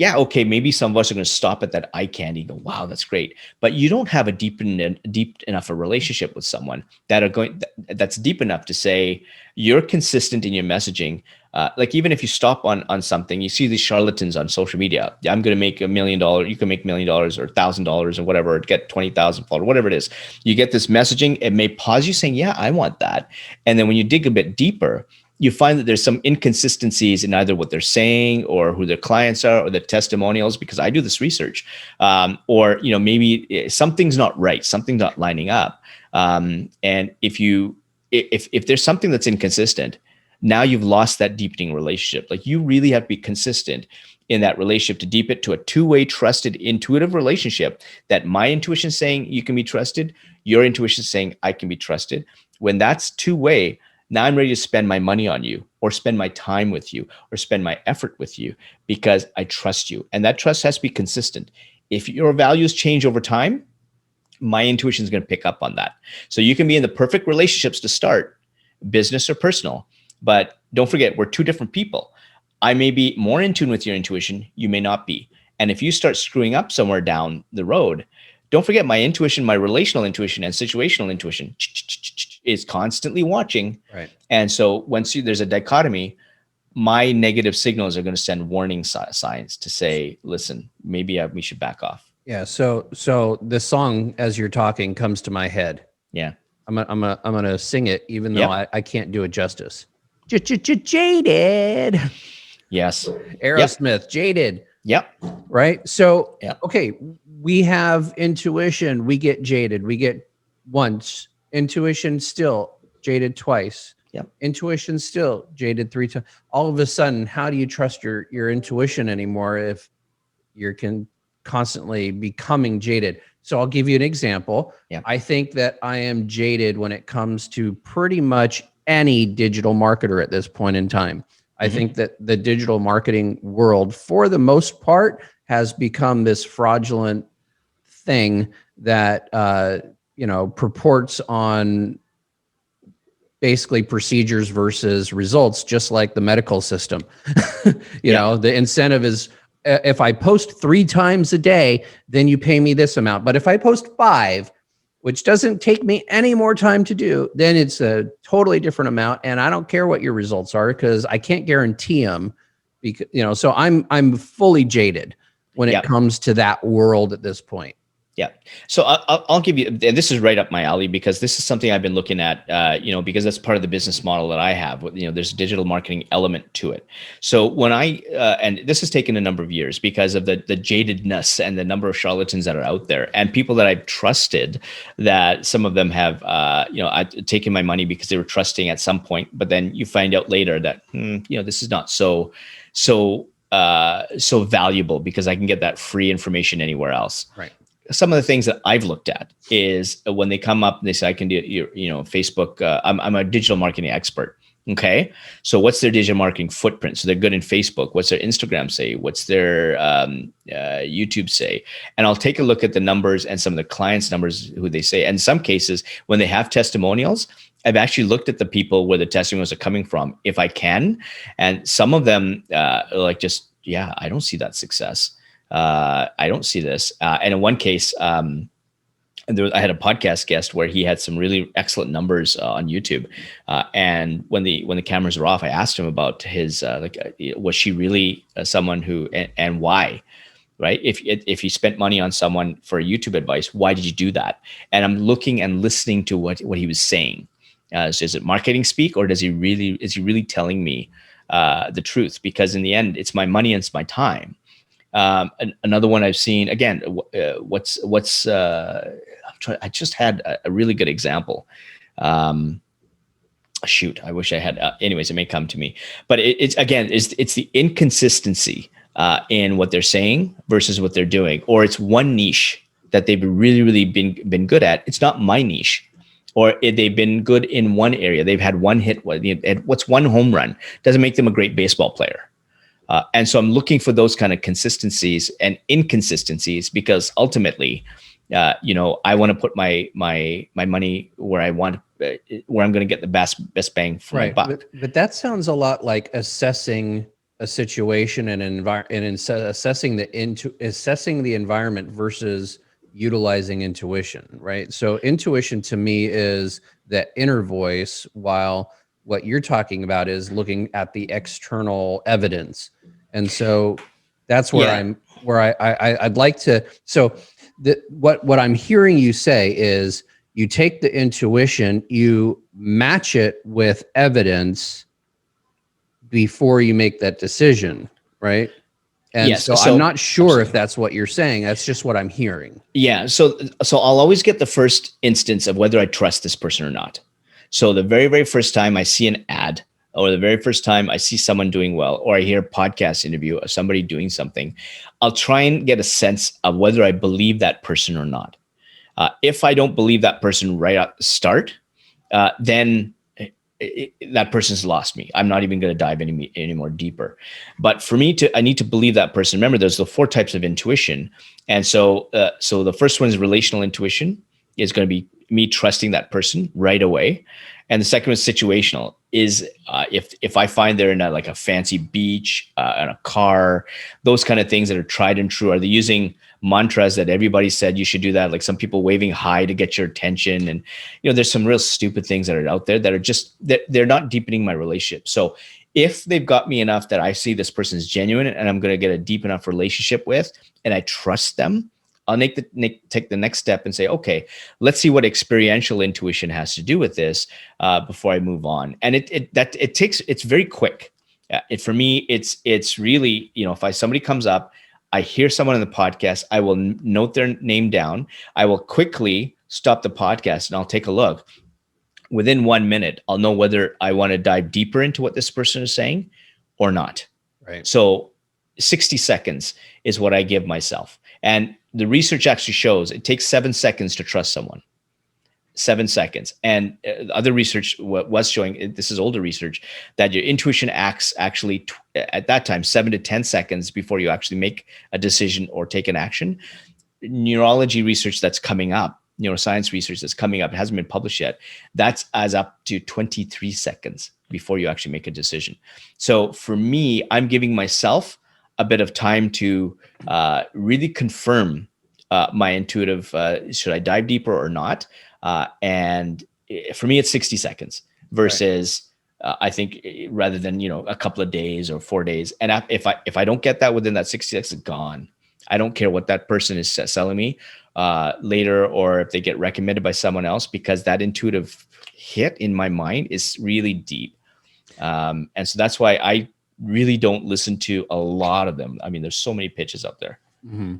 okay, maybe some of us are going to stop at that eye candy and go, wow, that's great. But you don't have a deep enough a relationship with someone that's deep enough to say you're consistent in your messaging. Like even if you stop on something, you see these charlatans on social media. I'm going to make $1 million. You can make $1 million or $1,000 or whatever, or get 20,000 followers, whatever it is. You get this messaging. It may pause you saying, I want that. And then when you dig a bit deeper, you find that there's some inconsistencies in either what they're saying or who their clients are or the testimonials, because I do this research, or, maybe something's not right. Something's not lining up. And if there's something that's inconsistent, now you've lost that deepening relationship. Like you really have to be consistent in that relationship to deepen it to a two-way trusted intuitive relationship that my intuition is saying you can be trusted. Your intuition is saying I can be trusted. When that's two-way, now I'm ready to spend my money on you or spend my time with you or spend my effort with you because I trust you. And that trust has to be consistent. If your values change over time, my intuition is going to pick up on that. So you can be in the perfect relationships to start, business or personal, but don't forget, we're two different people. I may be more in tune with your intuition. You may not be. And if you start screwing up somewhere down the road, don't forget my intuition, my relational intuition and situational intuition is constantly watching. Right. And so once there's a dichotomy, my negative signals are going to send warning signs to say, listen, maybe we should back off. Yeah. So this song, as you're talking, comes to my head. Yeah. I'm gonna sing it, even though I can't do it justice. Jaded. Yes. Aerosmith. Jaded. Yep. Right. So okay, we have intuition. We get jaded. We get once. Intuition still jaded twice. Yep. Intuition still jaded 3 times. All of a sudden, how do you trust your intuition anymore if you're constantly becoming jaded? So I'll give you an example. Yeah. I think that I am jaded when it comes to pretty much any digital marketer at this point in time. I think that the digital marketing world, for the most part, has become this fraudulent thing that purports on basically procedures versus results, just like the medical system. The incentive is, if I post 3 times a day, then you pay me this amount. But if I post 5, which doesn't take me any more time to do, then it's a totally different amount. And I don't care what your results are, because I can't guarantee them. Because, so I'm fully jaded when it comes to that world at this point. Yeah. So I'll give you, and this is right up my alley, because this is something I've been looking at, because that's part of the business model that I have. There's a digital marketing element to it. So when and this has taken a number of years because of the jadedness and the number of charlatans that are out there, and people that I've trusted, that some of them have, I've taken my money because they were trusting at some point, but then you find out later that, this is not so valuable, because I can get that free information anywhere else. Right. Some of the things that I've looked at is when they come up and they say, I can do, Facebook. I'm a digital marketing expert. Okay. So what's their digital marketing footprint? So they're good in Facebook. What's their Instagram say? What's their YouTube say? And I'll take a look at the numbers and some of the clients' numbers, who they say. And in some cases, when they have testimonials, I've actually looked at the people where the testimonials are coming from, if I can. And some of them I don't see that success. I don't see this. And in one case, I had a podcast guest where he had some really excellent numbers on YouTube. And when the cameras were off, I asked him about his, was she really someone who, and why, right? If he spent money on someone for YouTube advice, why did you do that? And I'm looking and listening to what he was saying. So is it marketing speak, or is he really telling me the truth? Because in the end, it's my money and it's my time. Another one I've seen, again, I just had a really good example. Shoot, I wish I had, anyways, it may come to me, but it's the inconsistency in what they're saying versus what they're doing, or it's one niche that they've really been good at. It's not my niche. Or they've been good in one area. They've had one hit. What's one home run? Doesn't make them a great baseball player. And so I'm looking for those kind of consistencies and inconsistencies, because ultimately, I want to put my money where I want, where I'm going to get the best bang for my buck. But that sounds a lot like assessing a situation and assessing the environment versus utilizing intuition, right? So intuition to me is that inner voice, while what you're talking about is looking at the external evidence. And so that's where I'd like to. So what I'm hearing you say is, you take the intuition, you match it with evidence before you make that decision, right? And yes, so I'm not sure if that's what you're saying. That's just what I'm hearing. Yeah. So I'll always get the first instance of whether I trust this person or not. So the very, very first time I see an ad, or the very first time I see someone doing well, or I hear a podcast interview of somebody doing something, I'll try and get a sense of whether I believe that person or not. If I don't believe that person right at the start, then that person's lost me. I'm not even going to dive any more deeper. But for me I need to believe that person. Remember, there's the 4 types of intuition. And so the first one is relational intuition. Is going to be me trusting that person right away. And the second one is situational. Is if I find they're in a fancy beach, in a car, those kind of things that are tried and true. Are they using mantras that everybody said you should do that? Like some people waving hi to get your attention. And, there's some real stupid things that are out there that are just, they're not deepening my relationship. So if they've got me enough that I see this person's genuine and I'm going to get a deep enough relationship with, and I trust them, I'll take the next step and say, okay, let's see what experiential intuition has to do with this before I move on. And it's very quick. For me, it's really, if somebody comes up, I hear someone on the podcast, I will note their name down. I will quickly stop the podcast and I'll take a look. Within 1 minute, I'll know whether I want to dive deeper into what this person is saying or not. Right. So 60 seconds is what I give myself. And the research actually shows it takes 7 seconds to trust someone. 7 seconds. And other research was showing, this is older research, that your intuition acts actually at that time 7 to 10 seconds before you actually make a decision or take an action. Neurology research that's coming up, neuroscience research that's coming up, it hasn't been published yet, that's as up to 23 seconds before you actually make a decision. So for me, I'm giving myself a bit of time to really confirm my intuitive, should I dive deeper or not? And for me, it's 60 seconds versus I think rather than, a couple of days or 4 days. And if I don't get that within that 60 seconds, it's gone. I don't care what that person is selling me later, or if they get recommended by someone else, because that intuitive hit in my mind is really deep. And so that's why I really don't listen to a lot of them. I mean, there's so many pitches out there. Mm-hmm.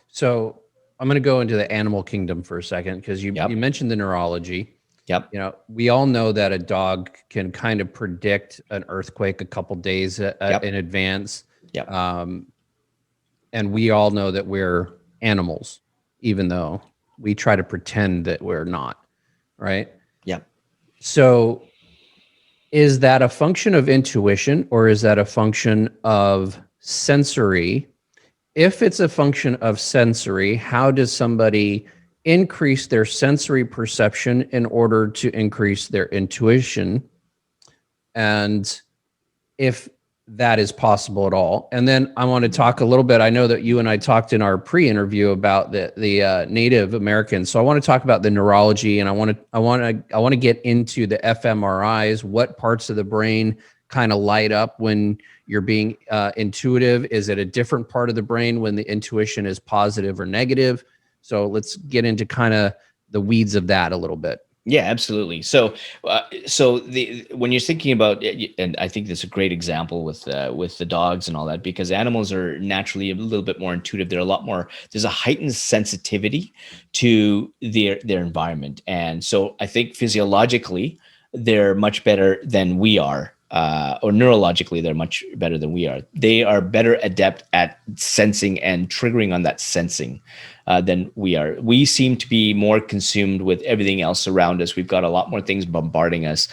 So I'm going to go into the animal kingdom for a second, because you mentioned the neurology. Yep. We all know that a dog can kind of predict an earthquake a couple days in advance. Yep. And we all know that we're animals, even though we try to pretend that we're not, right? Yep. So is that a function of intuition, or is that a function of sensory? If it's a function of sensory, how does somebody increase their sensory perception in order to increase their intuition? And if that is possible at all. And then I want to talk a little bit. I know that you and I talked in our pre-interview about the Native Americans. So I want to talk about the neurology, and I want to get into the fMRIs. What parts of the brain kind of light up when you're being intuitive? Is it a different part of the brain when the intuition is positive or negative? So let's get into kind of the weeds of that a little bit. Yeah, absolutely. So, when you're thinking about, and I think that's a great example with the dogs and all that, because animals are naturally a little bit more intuitive. They're a lot more. There's a heightened sensitivity to their environment, and so I think physiologically they're much better than we are. Or neurologically, they're much better than we are. They are better adept at sensing and triggering on that sensing than we are. We seem to be more consumed with everything else around us. We've got a lot more things bombarding us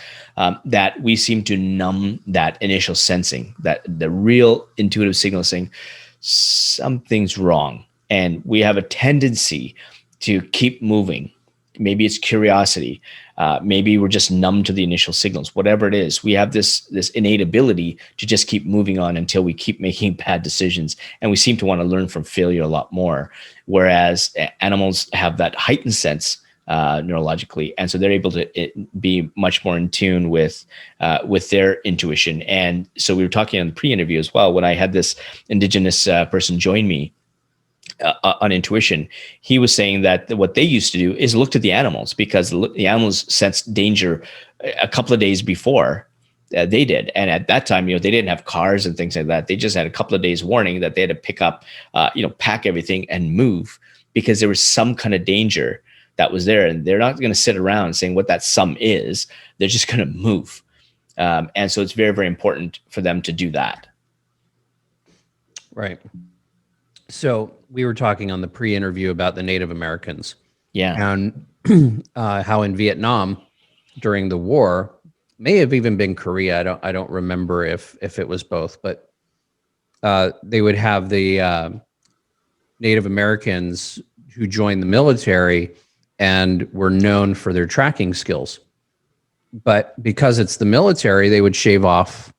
that we seem to numb that initial sensing, that the real intuitive signal saying something's wrong. And we have a tendency to keep moving. Maybe it's curiosity. Maybe we're just numb to the initial signals. Whatever it is, we have this innate ability to just keep moving on until we keep making bad decisions. And we seem to want to learn from failure a lot more. Whereas animals have that heightened sense neurologically, and so they're able to be much more in tune with their intuition. And so we were talking on the pre-interview as well. When I had this Indigenous person join me on intuition, he was saying that what they used to do is look to the animals, because the animals sensed danger a couple of days before they did. And at that time, they didn't have cars and things like that. They just had a couple of days warning that they had to pick up, pack everything and move, because there was some kind of danger that was there. And they're not going to sit around saying what that some is. They're just going to move. And so it's very, very important for them to do that. Right. So we were talking on the pre-interview about the Native Americans. Yeah. And how in Vietnam during the war, may have even been Korea. I don't remember if it was both, but they would have the Native Americans who joined the military and were known for their tracking skills. But because it's the military, they would shave off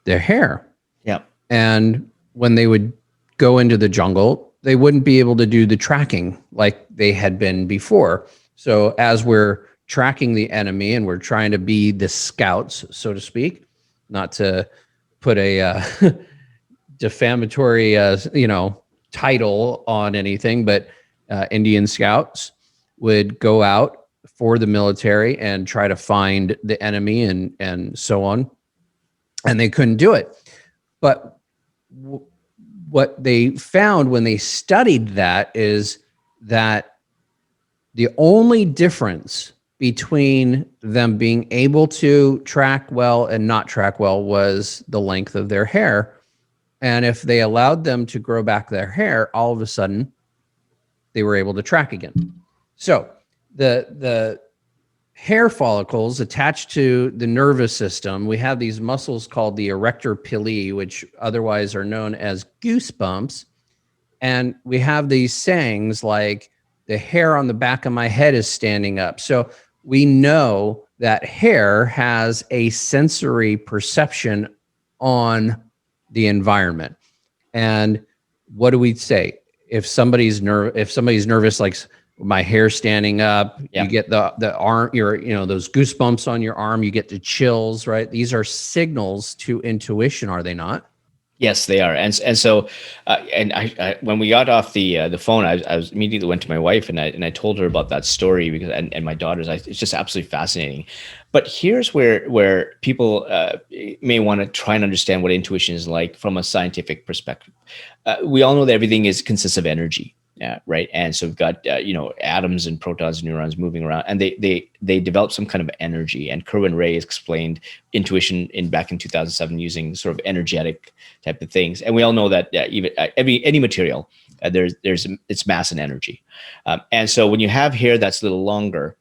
their hair. Yeah. And when they would go into the jungle, they wouldn't be able to do the tracking like they had been before. So as we're tracking the enemy and we're trying to be the scouts, so to speak, not to put a defamatory, title on anything, but Indian scouts would go out for the military and try to find the enemy and so on. And they couldn't do it. But what they found when they studied that is that the only difference between them being able to track well and not track well was the length of their hair. And if they allowed them to grow back their hair, all of a sudden they were able to track again. So the hair follicles attached to the nervous system. We have these muscles called the erector pili, which otherwise are known as goosebumps. And we have these sayings like, the hair on the back of my head is standing up. So we know that hair has a sensory perception on the environment. And what do we say? If somebody's nervous, like my hair standing up, you get the arm, those goosebumps on your arm, you get the chills, right? These are signals to intuition, are they not? Yes, they are, and so, and I when we got off the phone, I was immediately went to my wife and I told her about that story because and my daughters, it's just absolutely fascinating. But here's where people may want to try and understand what intuition is like from a scientific perspective. We all know that everything consists of energy. Yeah, right. And so we've got atoms and protons and neurons moving around, and they develop some kind of energy. And Kerwin Rae explained intuition back in 2007 using sort of energetic type of things. And we all know that even any material, there's its mass and energy. And so when you have hair that's a little longer,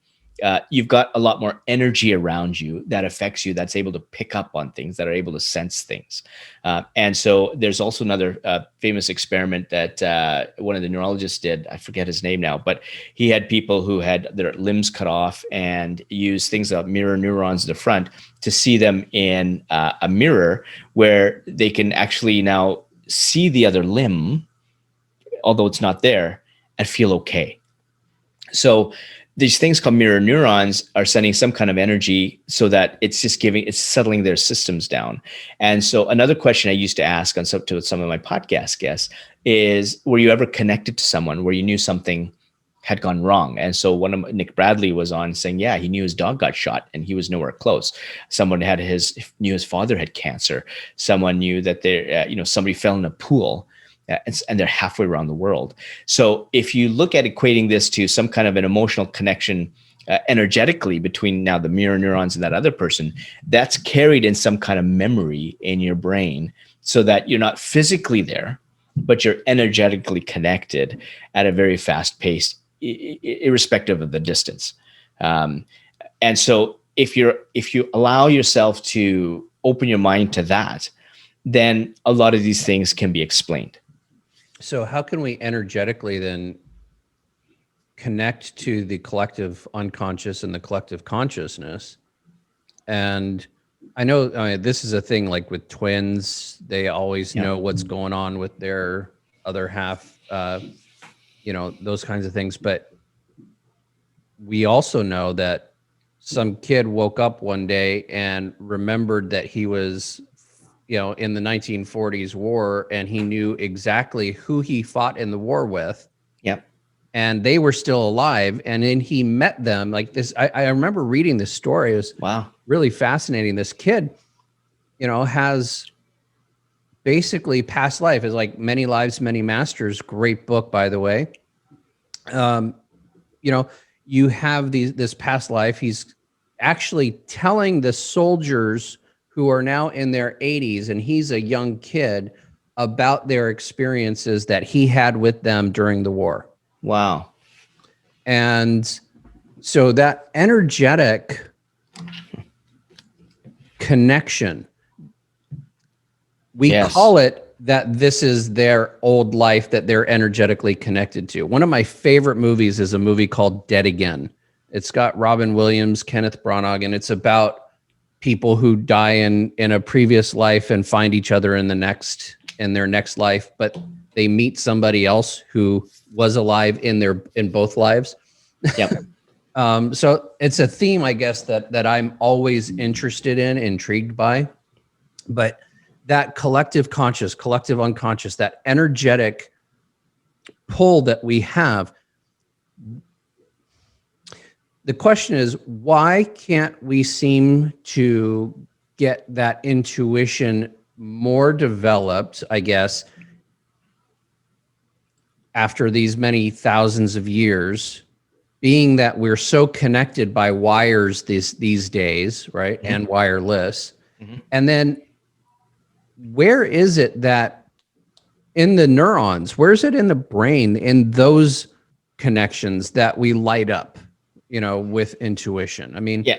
you've got a lot more energy around you that affects you, that's able to pick up on things, that are able to sense things. And so there's also another famous experiment that one of the neurologists did. I forget his name now, but he had people who had their limbs cut off and used things like mirror neurons at the front to see them in a mirror where they can actually now see the other limb, although it's not there, and feel okay. So these things called mirror neurons are sending some kind of energy so that it's settling their systems down. And so another question I used to ask to some of my podcast guests is, were you ever connected to someone where you knew something had gone wrong? And so Nick Bradley was on saying, yeah, he knew his dog got shot and he was nowhere close. Someone knew his father had cancer. Someone knew that somebody fell in a pool. And they're halfway around the world. So if you look at equating this to some kind of an emotional connection energetically between now the mirror neurons and that other person, that's carried in some kind of memory in your brain so that you're not physically there, but you're energetically connected at a very fast pace, irrespective of the distance. And so if you allow yourself to open your mind to that, then a lot of these things can be explained. So how can we energetically then connect to the collective unconscious and the collective consciousness? And I know this is a thing like with twins, they always know what's going on with their other half, those kinds of things. But we also know that some kid woke up one day and remembered that he was in the 1940s war, and he knew exactly who he fought in the war with. Yep. And they were still alive. And then he met them like this. I remember reading this story. It was really fascinating. This kid, has basically past life is like Many Lives, Many Masters. Great book, by the way. You have this past life. He's actually telling the soldiers who are now in their 80s, and he's a young kid, about their experiences that he had with them during the war. Wow. And so that energetic connection, we call it that this is their old life that they're energetically connected to. One of my favorite movies is a movie called Dead Again. It's got Robin Williams, Kenneth Branagh, and it's about people who die in a previous life and find each other in their next life, but they meet somebody else who was alive in both lives. Yep. So it's a theme, I guess, that I'm always intrigued by. But that collective conscious, collective unconscious, that energetic pull that we have. The question is, why can't we seem to get that intuition more developed, I guess, after these many thousands of years, being that we're so connected by wires these days, right? Mm-hmm. And wireless. Mm-hmm. And then where is it that in the neurons, where is it in the brain, in those connections that we light up? with intuition? I mean, Yeah,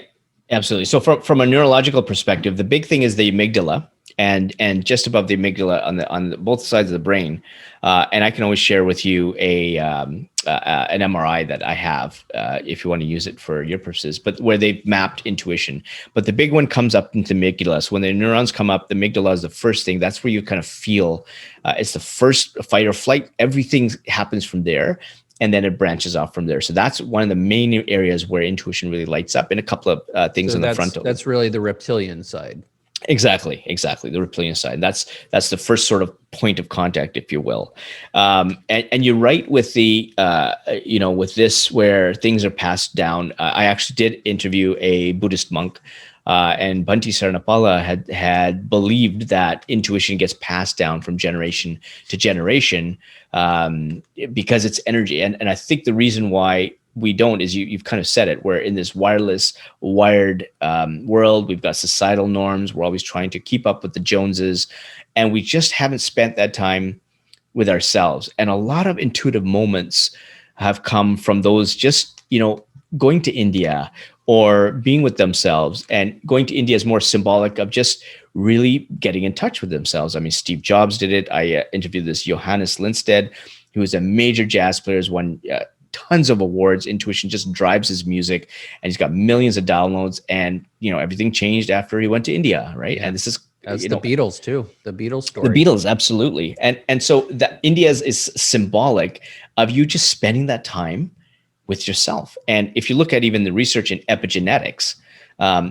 absolutely. So from a neurological perspective, the big thing is the amygdala, and just above the amygdala on the both sides of the brain. And I can always share with you an MRI that I have if you want to use it for your purposes, but where they've mapped intuition. But the big one comes up into the amygdala. So when the neurons come up, the amygdala is the first thing. That's where you kind of feel it's the first fight or flight. Everything happens from there. And then it branches off from there. So that's one of the main areas where intuition really lights up, and a couple of things on the frontal. That's really the reptilian side. Exactly. The reptilian side. That's the first sort of point of contact, if you will. And you're right with the with this where things are passed down. I actually did interview a Buddhist monk, and Bhante Saranapala had believed that intuition gets passed down from generation to generation because it's energy. And I think the reason why we don't is you've kind of said it. We're in this wired world. We've got societal norms. We're always trying to keep up with the Joneses, and we just haven't spent that time with ourselves. And a lot of intuitive moments have come from those just, going to India or being with themselves. And going to India is more symbolic of just really getting in touch with themselves. I mean, Steve Jobs did it. I interviewed this Johannes Lindstedt, who was a major jazz player, won tons of awards. Intuition just drives his music, and he's got millions of downloads. And everything changed after he went to India, right? Yeah. And this is the Beatles too. The Beatles story. The Beatles, absolutely. And so that India is symbolic of you just spending that time with yourself. And if you look at even the research in epigenetics,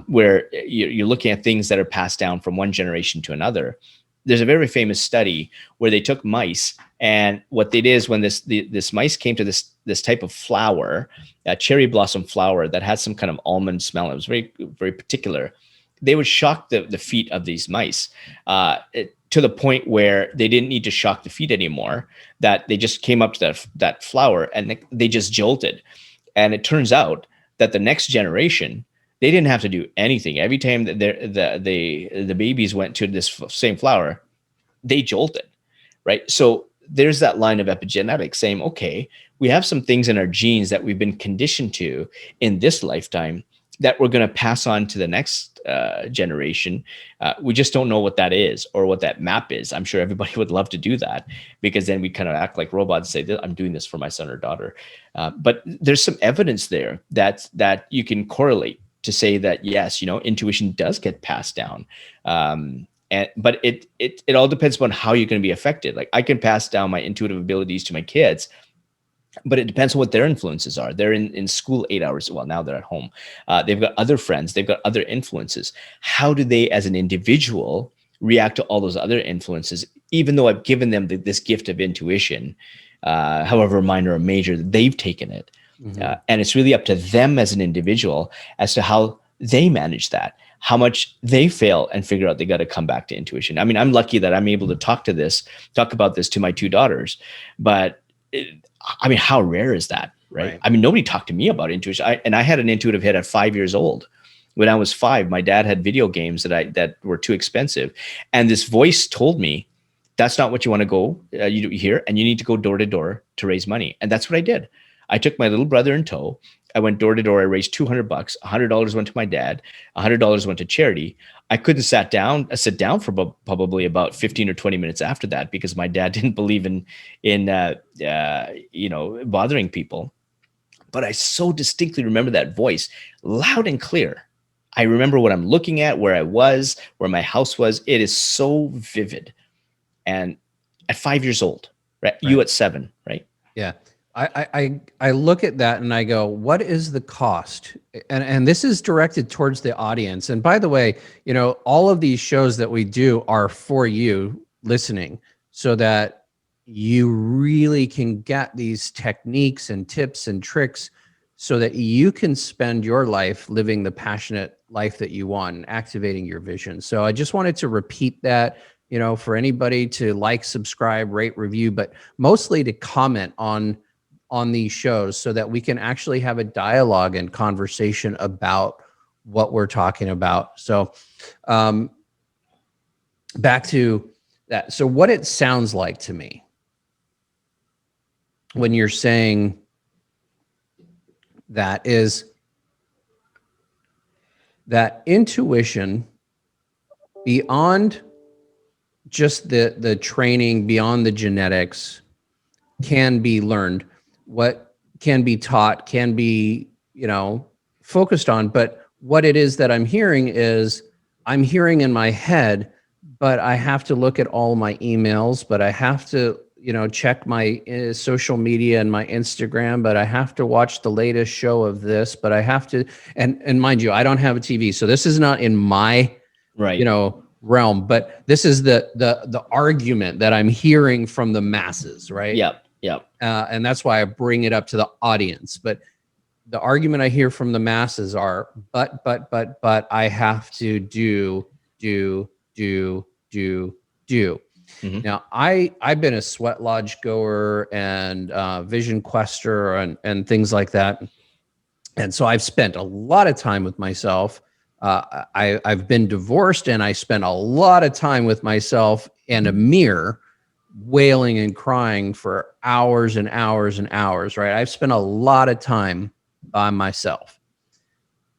where you're looking at things that are passed down from one generation to another, there's a very famous study where they took mice, and what they did is when this mice came to this type of flower, a cherry blossom flower that had some kind of almond smell, it was very, very particular, they would shock the feet of these mice to the point where they didn't need to shock the feet anymore, that they just came up to that flower and they just jolted. And it turns out that the next generation, they didn't have to do anything. Every time that the babies went to this same flower, they jolted, right? So there's that line of epigenetics saying, okay, we have some things in our genes that we've been conditioned to in this lifetime that we're going to pass on to the next generation. We just don't know what that is or what that map is. I'm sure everybody would love to do that, because then we kind of act like robots and say, I'm doing this for my son or daughter. But there's some evidence there that you can correlate to say that, yes, intuition does get passed down. But it all depends upon how you're going to be affected. Like, I can pass down my intuitive abilities to my kids, but it depends on what their influences are. They're in school 8 hours. Well, now they're at home. They've got other friends. They've got other influences. How do they, as an individual, react to all those other influences? Even though I've given them this gift of intuition, however minor or major, they've taken it. Mm-hmm. And it's really up to them as an individual as to how they manage that, how much they fail and figure out they got to come back to intuition. I mean, I'm lucky that I'm able to talk about this to my two daughters, but how rare is that, right? I mean, nobody talked to me about intuition. I had an intuitive hit at 5 years old. When I was 5, my dad had video games that were too expensive. And this voice told me, that's not what you want to go here. And you need to go door to door to raise money. And that's what I did. I took my little brother in tow. I went door to door. I raised $200. $100 went to my dad. $100 went to charity. I couldn't sit down for probably about 15 or 20 minutes after that, because my dad didn't believe in bothering people. But I so distinctly remember that voice, loud and clear. I remember what I'm looking at, where I was, where my house was. It is so vivid. And at 5 years old, right? You at 7, right? Yeah. I look at that and I go, what is the cost? And this is directed towards the audience. And by the way, all of these shows that we do are for you listening, so that you really can get these techniques and tips and tricks so that you can spend your life living the passionate life that you want and activating your vision. So I just wanted to repeat that, for anybody to like, subscribe, rate, review, but mostly to comment on these shows, so that we can actually have a dialogue and conversation about what we're talking about. So back to that. So what it sounds like to me when you're saying that is that intuition, beyond just the training, beyond the genetics, can be learned. What can be taught can be, focused on. But what it is that I'm hearing is, I'm hearing in my head, but I have to look at all my emails, but I have to, check my social media and my Instagram, but I have to watch the latest show of this, but I have to, and mind you, I don't have a TV. So this is not in my, Right. realm, but this is the argument that I'm hearing from the masses, right? Yep. And that's why I bring it up to the audience. But the argument I hear from the masses are, but I have to do. Mhm. Now, I've been a sweat lodge goer and vision quester and things like that. And so I've spent a lot of time with myself. I've been divorced, and I spent a lot of time with myself and a mirror, wailing and crying for hours and hours and hours, right? I've spent a lot of time by myself.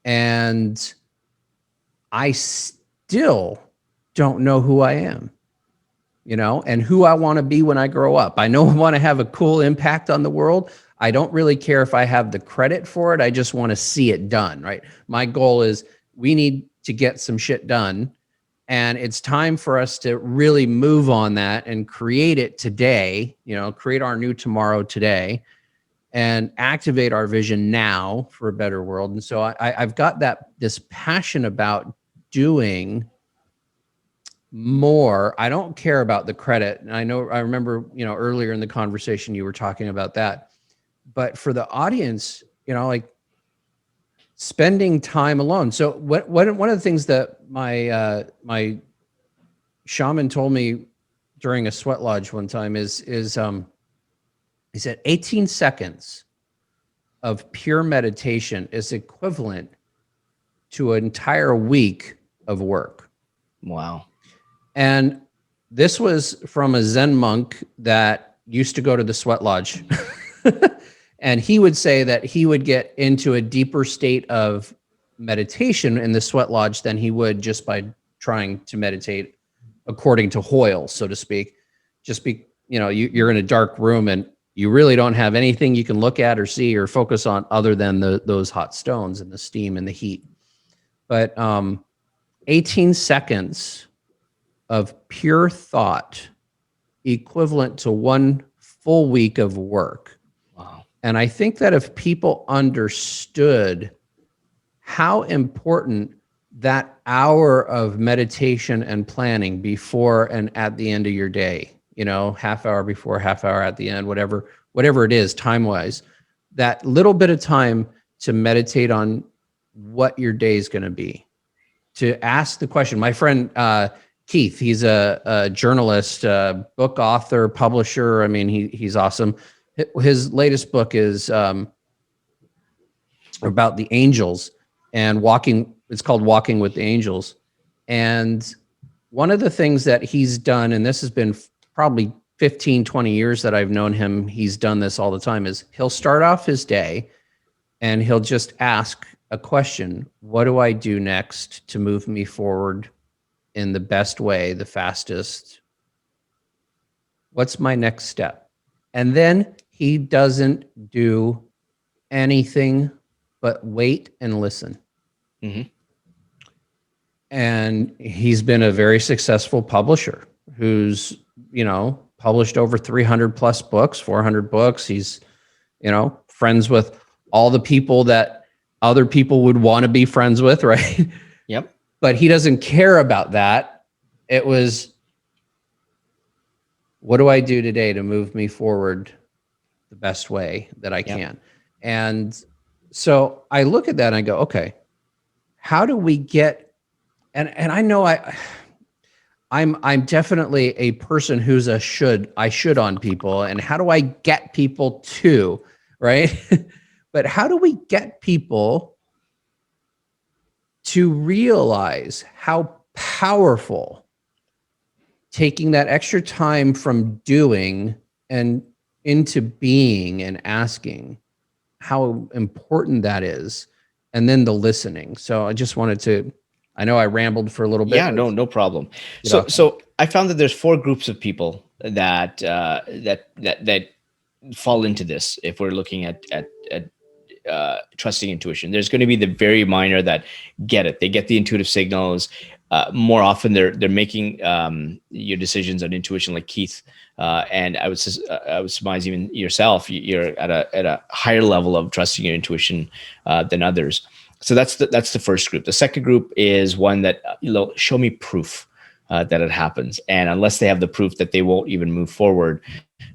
And I still don't know who I am, and who I want to be when I grow up. I know I want to have a cool impact on the world. I don't really care if I have the credit for it. I just want to see it done, right? My goal is, we need to get some shit done. And it's time for us to really move on that and create it today, create our new tomorrow today, and activate our vision now for a better world. And so I've got this passion about doing more. I don't care about the credit. And I remember, earlier in the conversation you were talking about that. But for the audience, like spending time alone. So one of the things that my shaman told me during a sweat lodge one time is he said 18 seconds of pure meditation is equivalent to an entire week of work. Wow. And this was from a Zen monk that used to go to the sweat lodge. And he would say that he would get into a deeper state of meditation in the sweat lodge than he would just by trying to meditate according to Hoyle, so to speak. Just you're in a dark room and you really don't have anything you can look at or see or focus on other than those hot stones and the steam and the heat. But 18 seconds of pure thought equivalent to one full week of work. Wow. And I think that if people understood how important that hour of meditation and planning before and at the end of your day, half hour before, half hour at the end, whatever it is, time-wise, that little bit of time to meditate on what your day is going to be, to ask the question. My friend, Keith, he's a journalist, book author, publisher. I mean, he's awesome. His latest book is about the angels and walking. It's called Walking with the Angels. And one of the things that he's done, and this has been probably 15, 20 years that I've known him, he's done this all the time, is he'll start off his day and he'll just ask a question. What do I do next to move me forward in the best way, the fastest? What's my next step? And then he doesn't do anything but wait and listen. Mm-hmm. And he's been a very successful publisher who's, published over 300 plus books, 400 books. He's, friends with all the people that other people would want to be friends with, right? Yep. But he doesn't care about that. It was, what do I do today to move me forward the best way that I can? And so I look at that and I go, okay, how do we get, and I know I'm definitely a person who's I should on people. And how do I get people to, right? But how do we get people to realize how powerful taking that extra time from doing and into being and asking, how important that is, and then the listening. So I just wanted to, I know I rambled for a little bit. Yeah, no problem. So I found that there's 4 groups of people that fall into this. If we're looking at trusting intuition, there's going to be the very minor that get it. They get the intuitive signals. More often, they're making your decisions on intuition, like Keith. And I would surmise even yourself, you're at a higher level of trusting your intuition than others. So that's the first group. The second group is one that show me proof that it happens, and unless they have the proof, that they won't even move forward.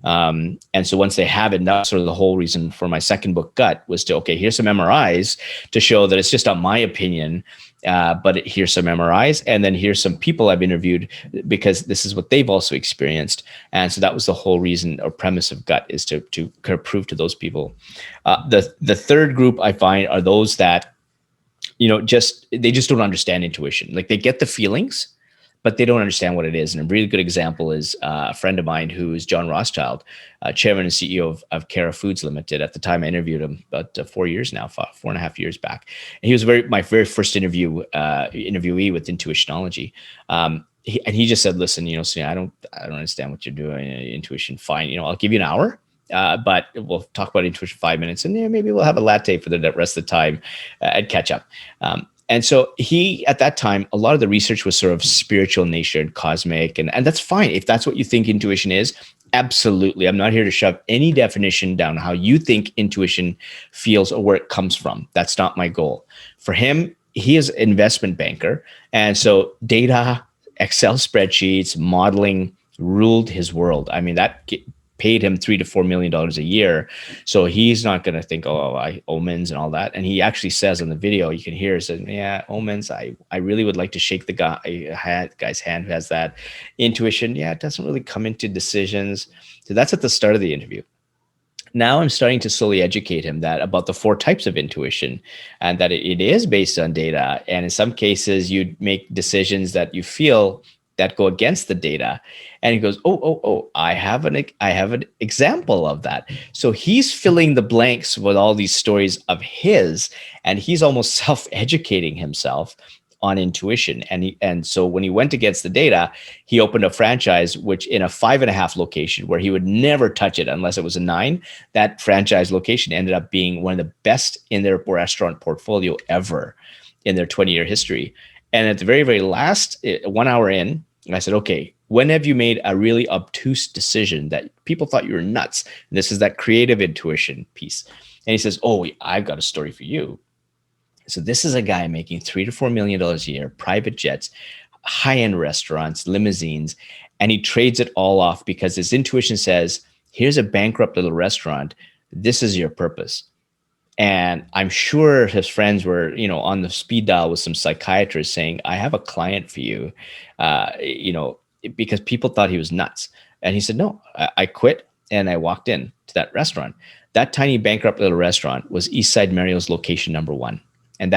And so once they have it, and that's sort of the whole reason for my second book, Gut, was to, okay, here's some MRIs to show that it's just not my opinion, but here's some MRIs, and then here's some people I've interviewed, because this is what they've also experienced. And so that was the whole reason or premise of Gut, is to kind of prove to those people. The third group I find are those that, they just don't understand intuition. Like, they get the feelings, but they don't understand what it is. And a really good example is a friend of mine who is John Rothschild, chairman and CEO of Cara Foods Limited. At the time I interviewed him, about 4 years now, 4.5 years back. And he was my very first interviewee with Intuitionology. He just said, listen, I don't understand what you're doing. Intuition, fine. I'll give you an hour. But we'll talk about intuition 5 minutes, and maybe we'll have a latte for the rest of the time and catch up. And so at that time, a lot of the research was sort of spiritual nature and cosmic, and that's fine. If that's what you think intuition is, absolutely. I'm not here to shove any definition down how you think intuition feels or where it comes from. That's not my goal. For him, he is an investment banker. And so data, Excel spreadsheets, modeling ruled his world. I mean, that paid him $3 to $4 million a year. So he's not going to think, omens and all that. And he actually says in the video, you can hear, says, yeah, omens, I really would like to shake the guy's hand who has that. Intuition, yeah, it doesn't really come into decisions. So that's at the start of the interview. Now I'm starting to slowly educate him about the 4 types of intuition, and that it is based on data. And in some cases, you make decisions that you feel that go against the data. And he goes, I have an example of that. So he's filling the blanks with all these stories of his, and he's almost self-educating himself on intuition. And so when he went against the data, he opened a franchise, which in a 5.5 location, where he would never touch it unless it was a 9, that franchise location ended up being one of the best in their restaurant portfolio ever in their 20-year history. And at the very, very last 1 hour in, I said, okay, when have you made a really obtuse decision that people thought you were nuts? And this is that creative intuition piece. And he says, I've got a story for you. So this is a guy making $3 to $4 million a year, private jets, high-end restaurants, limousines, and he trades it all off because his intuition says, here's a bankrupt little restaurant. This is your purpose. And I'm sure his friends were, on the speed dial with some psychiatrists saying, I have a client for you, because people thought he was nuts. And he said, no, I quit. And I walked in to that restaurant. That tiny bankrupt little restaurant was Eastside Mario's location number 1. And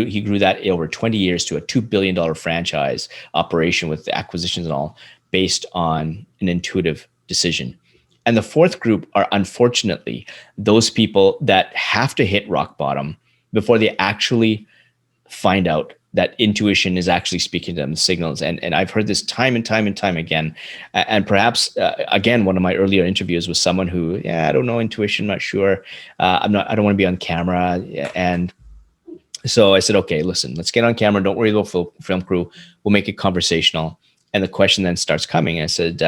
he grew that over 20 years to a $2 billion franchise operation with the acquisitions and all, based on an intuitive decision. And the fourth group are, unfortunately, those people that have to hit rock bottom before they actually find out that intuition is actually speaking to them, signals. And I've heard this time and time and time again. And perhaps, again, one of my earlier interviews was someone who, I don't know intuition, not sure. I don't want to be on camera. And so I said, okay, listen, let's get on camera. Don't worry about film crew. We'll make it conversational. And the question then starts coming. I said,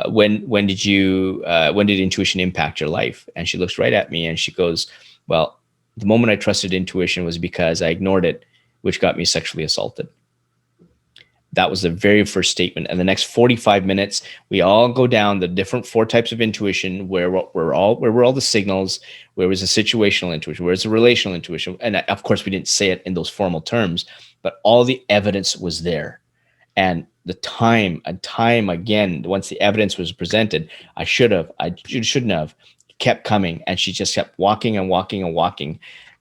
when did intuition impact your life? And she looks right at me and she goes, well, the moment I trusted intuition was because I ignored it, which got me sexually assaulted. That was the very first statement. And the next 45 minutes, we all go down the different 4 types of intuition, where were all the signals, where was a situational intuition, where was a relational intuition. And of course, we didn't say it in those formal terms, but all the evidence was there. And the time and time again, once the evidence was presented, I shouldn't have, kept coming. And she just kept walking and walking and walking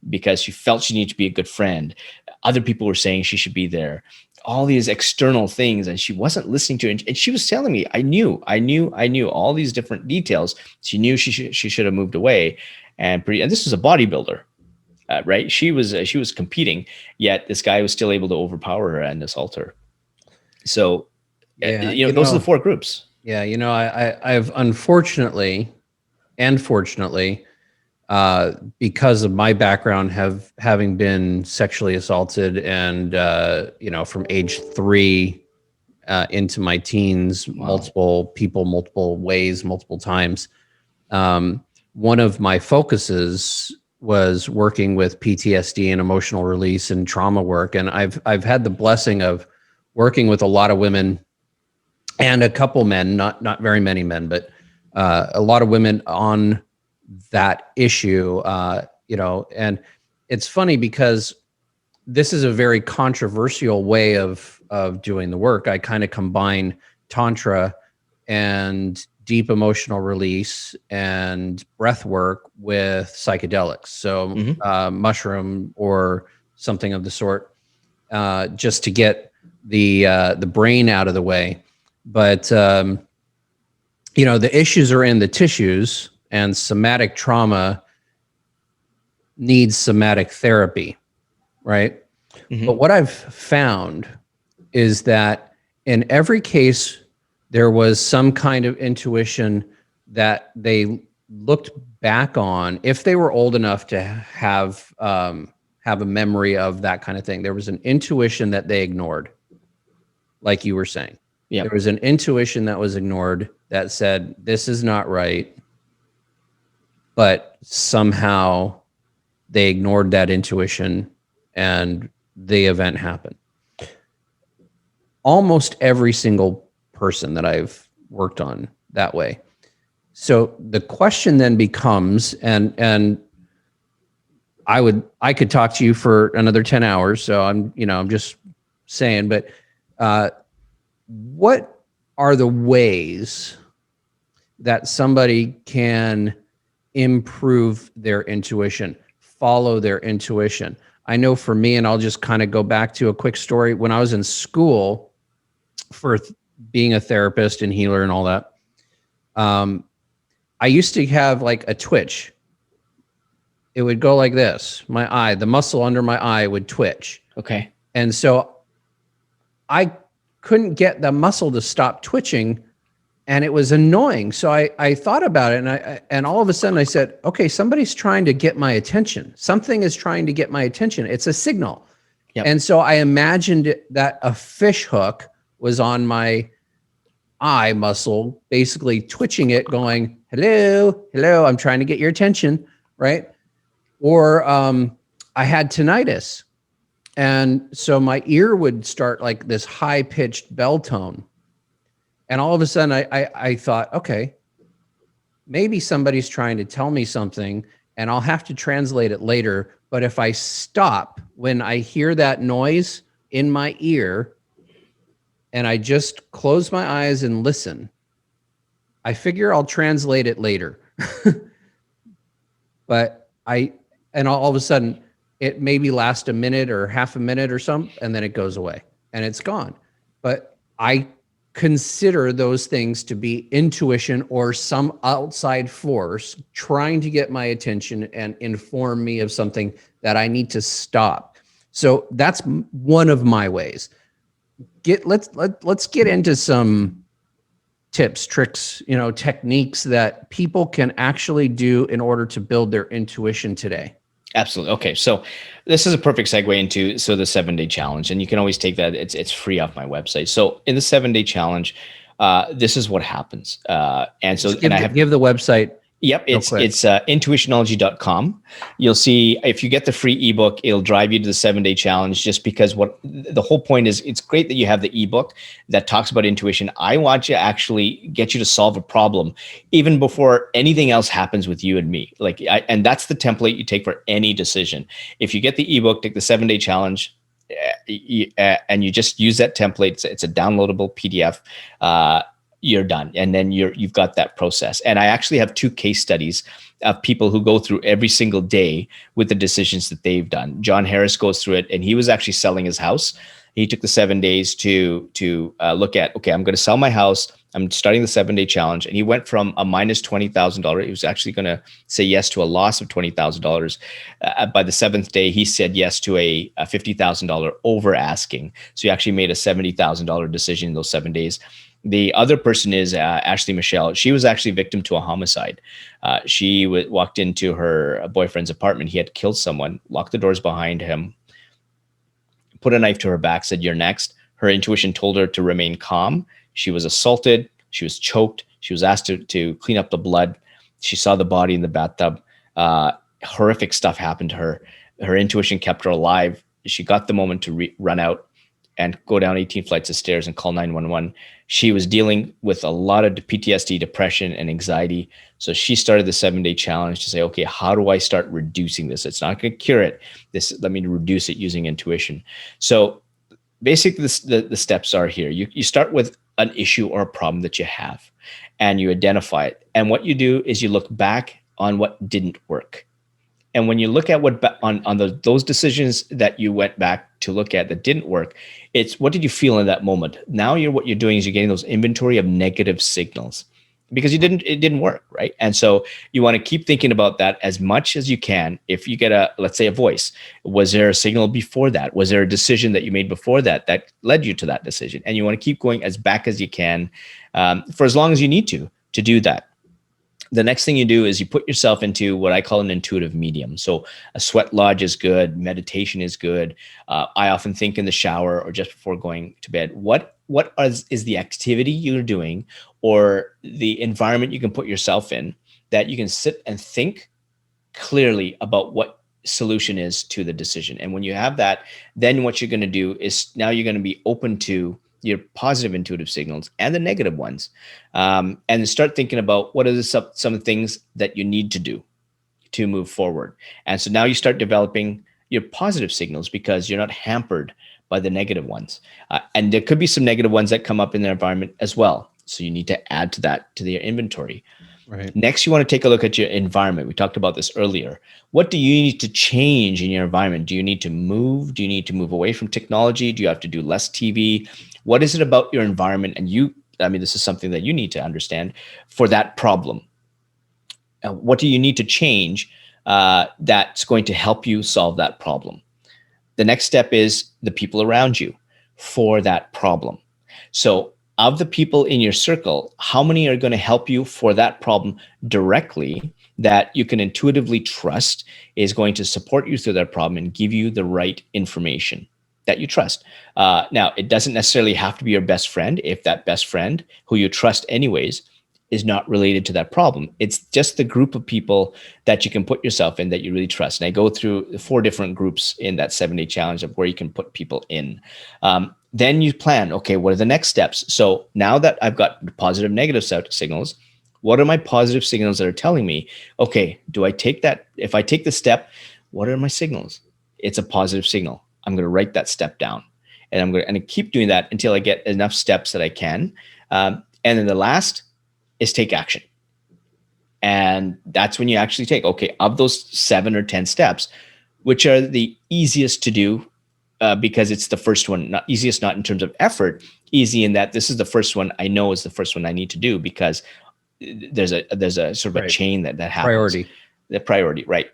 because she felt she needed to be a good friend. Other people were saying she should be there. All these external things, and she wasn't listening to it. And she was telling me, I knew all these different details. She knew she should have moved away. And this was a bodybuilder, right? She was competing, yet this guy was still able to overpower her and assault her. So, those are the 4 groups. Yeah, I've unfortunately and fortunately, because of my background, having been sexually assaulted, and from age 3 into my teens, wow. Multiple people, multiple ways, multiple times. One of my focuses was working with PTSD and emotional release and trauma work, and I've had the blessing of working with a lot of women and a couple men, not very many men, but a lot of women on that issue, and it's funny because this is a very controversial way of doing the work. I kind of combine Tantra and deep emotional release and breath work with psychedelics. So mushroom or something of the sort, just to get the brain out of the way. But, the issues are in the tissues, and somatic trauma needs somatic therapy, right? Mm-hmm. But what I've found is that in every case, there was some kind of intuition that they looked back on, if they were old enough to have a memory of that kind of thing. There was an intuition that they ignored, like you were saying. Yeah, there was an intuition that was ignored that said, this is not right. But somehow they ignored that intuition and the event happened. Almost every single person that I've worked on that way. So the question then becomes, and I could talk to you for another 10 hours. So I'm just saying, but what are the ways that somebody can improve their intuition, follow their intuition? I know for me, and I'll just kind of go back to a quick story. When I was in school for being a therapist and healer and all that, I used to have like a twitch. It would go like this. My eye, the muscle under my eye would twitch. Okay. And so I couldn't get the muscle to stop twitching, and it was annoying. So I thought about it, and all of a sudden I said, okay, somebody's trying to get my attention. Something is trying to get my attention. It's a signal. Yep. And so I imagined that a fish hook was on my eye muscle, basically twitching it, going, hello, I'm trying to get your attention, right? Or I had tinnitus. And so my ear would start like this high-pitched bell tone. And all of a sudden I thought, okay, maybe somebody's trying to tell me something and I'll have to translate it later. But if I stop when I hear that noise in my ear and I just close my eyes and listen, I figure I'll translate it later. But all of a sudden it maybe lasts a minute or half a minute or something, and then it goes away and it's gone. But I consider those things to be intuition or some outside force trying to get my attention and inform me of something that I need to stop. So that's one of my ways. Let's get into some tips, tricks, techniques that people can actually do in order to build their intuition today. Absolutely. Okay. So this is a perfect segue into the 7-day challenge, and you can always take that. It's free off my website. So in the 7-day challenge, this is what happens. And so give the website. Yep. It's intuitionology.com. You'll see, if you get the free ebook, it'll drive you to the 7-day challenge, just because what the whole point is, it's great that you have the ebook that talks about intuition. I want to actually get you to solve a problem even before anything else happens with you and me. And that's the template you take for any decision. If you get the ebook, take the 7-day challenge, and you just use that template. It's a downloadable PDF. you're done. And then you've got that process. And I actually have 2 case studies of people who go through every single day with the decisions that they've done. John Harris goes through it, and he was actually selling his house. He took the 7 days to look at, okay, I'm going to sell my house. I'm starting the 7-day challenge. And he went from a minus $20,000. He was actually going to say yes to a loss of $20,000. By the 7th day, he said yes to a $50,000 over asking. So he actually made a $70,000 decision in those 7 days. The other person is Ashley Michelle. She was actually victim to a homicide. She walked into her boyfriend's apartment. He had killed someone, locked the doors behind him, put a knife to her back, said, "You're next." Her intuition told her to remain calm. She was assaulted. She was choked. She was asked to clean up the blood. She saw the body in the bathtub. Horrific stuff happened to her. Her intuition kept her alive. She got the moment to run out and go down 18 flights of stairs and call 911. She was dealing with a lot of PTSD, depression, and anxiety. So she started the 7-day challenge to say, okay, how do I start reducing this? It's not going to cure it. Let me reduce it using intuition. So basically the steps are here. You start with an issue or a problem that you have, and you identify it. And what you do is you look back on what didn't work. And when you look at those decisions that you went back to look at that didn't work, it's what did you feel in that moment? Now what you're doing is you're getting those inventory of negative signals because it didn't work, right? And so you want to keep thinking about that as much as you can. If you get let's say a voice, was there a signal before that? Was there a decision that you made before that led you to that decision? And you want to keep going as back as you can for as long as you need to do that. The next thing you do is you put yourself into what I call an intuitive medium. So a sweat lodge is good. Meditation is good. I often think in the shower or just before going to bed, what is the activity you're doing or the environment you can put yourself in that you can sit and think clearly about what solution is to the decision. And when you have that, then what you're going to do is now you're going to be open to your positive intuitive signals and the negative ones, and start thinking about what are some things that you need to do to move forward. And so now you start developing your positive signals because you're not hampered by the negative ones. And there could be some negative ones that come up in the environment as well. So you need to add to that, to your inventory. Right. Next, you want to take a look at your environment. We talked about this earlier. What do you need to change in your environment? Do you need to move? Do you need to move away from technology? Do you have to do less TV? What is it about your environment? And this is something that you need to understand for that problem. What do you need to change that's going to help you solve that problem? The next step is the people around you for that problem. So of the people in your circle, how many are going to help you for that problem directly that you can intuitively trust is going to support you through that problem and give you the right information that you trust? Now, it doesn't necessarily have to be your best friend if that best friend who you trust anyways is not related to that problem. It's just the group of people that you can put yourself in that you really trust. And I go through 4 different groups in that 7-day challenge of where you can put people in. Then you plan, okay, what are the next steps? So now that I've got positive, negative signals, what are my positive signals that are telling me, okay, do I take that? If I take the step, what are my signals? It's a positive signal. I'm going to write that step down, and I'm going to keep doing that until I get enough steps that I can. And then the last is take action. And that's when you actually take, okay, of those 7 or 10 steps, which are the easiest to do because it's the first one, not easiest, not in terms of effort, easy in that this is the first one I know is the first one I need to do because there's a sort of a chain that happens. The priority, right.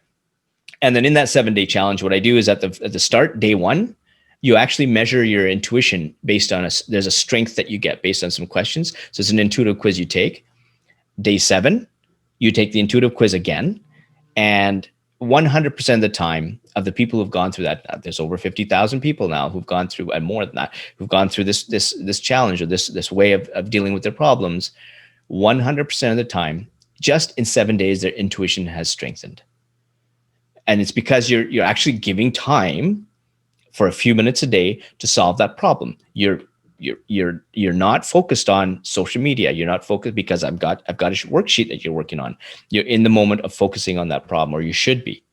And then in that 7-day challenge, what I do is at the start, day 1, you actually measure your intuition based on there's a strength that you get based on some questions. So it's an intuitive quiz you take. Day 7, you take the intuitive quiz again, and 100% of the time of the people who've gone through that, there's over 50,000 people now who've gone through, and more than that, who've gone through this challenge or this way of dealing with their problems. 100% of the time, just in 7 days, their intuition has strengthened. And it's because you're actually giving time for a few minutes a day to solve that problem. You're not focused on social media. You're not focused because I've got a worksheet that you're working on. You're in the moment of focusing on that problem, or you should be.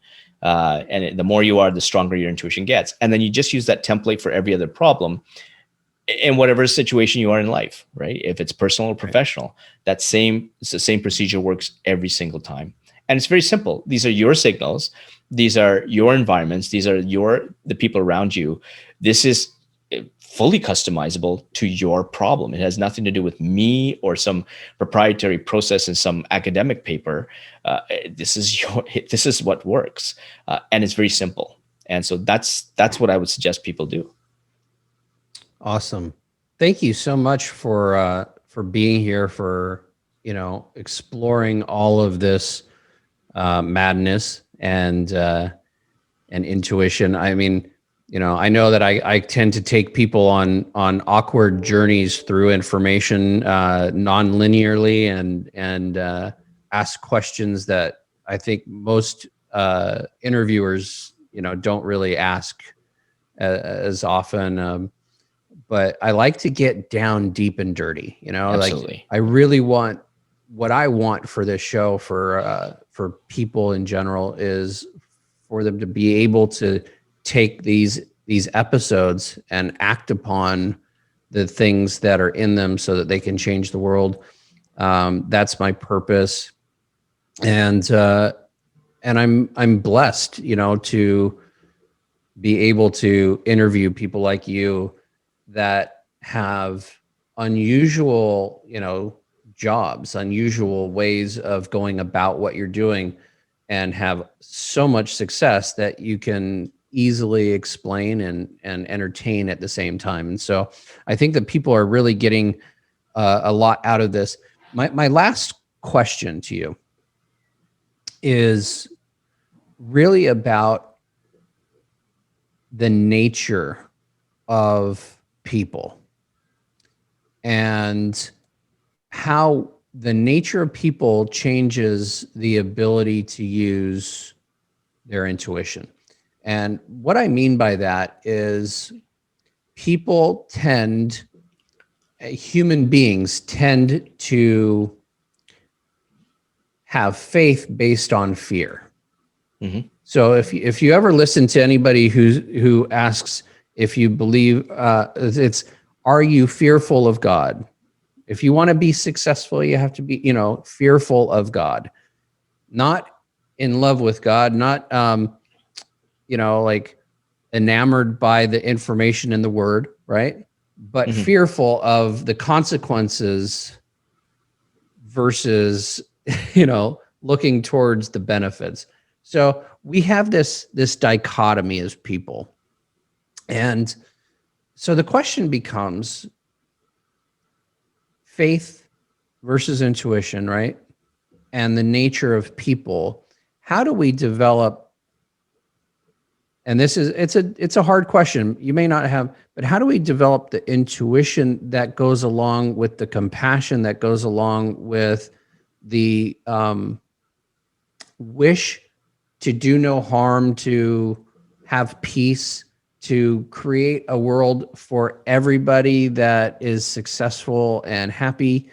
And the more you are, the stronger your intuition gets. And then you just use that template for every other problem. in whatever situation you are in life, right? If it's personal or professional, it's the same procedure works every single time. And it's very simple. These are your signals. These are your environments. These are the people around you. This is fully customizable to your problem. It has nothing to do with me or some proprietary process in some academic paper. This is what works, and it's very simple. And so that's what I would suggest people do. Awesome. Thank you so much for being here, for exploring all of this madness and intuition. I mean, I know that I tend to take people on awkward journeys through information non-linearly and ask questions that I think most interviewers don't really ask as often. But I like to get down deep and dirty. Absolutely. Like I really want, what I want for this show for people in general is for them to be able to take these episodes and act upon the things that are in them so that they can change the world. That's my purpose. And I'm blessed, to be able to interview people like you that have unusual, jobs, unusual ways of going about what you're doing, and have so much success that you can easily explain and entertain at the same time. And so I think that people are really getting a lot out of this. My last question to you is really about the nature of people and how the nature of people changes the ability to use their intuition. And what I mean by that is human beings tend to have faith based on fear. Mm-hmm. So if you ever listen to anybody who asks if you believe, it's, are you fearful of God? If you want to be successful, you have to be, fearful of God, not in love with God, not, like enamored by the information in the word, right? But Mm-hmm. fearful of the consequences versus, looking towards the benefits. So we have this dichotomy as people. And so the question becomes faith versus intuition, right? And the nature of people. How do we develop? And it's a hard question. You may not have, but how do we develop the intuition that goes along with the compassion, that goes along with the wish to do no harm, to have peace, to create a world for everybody that is successful and happy?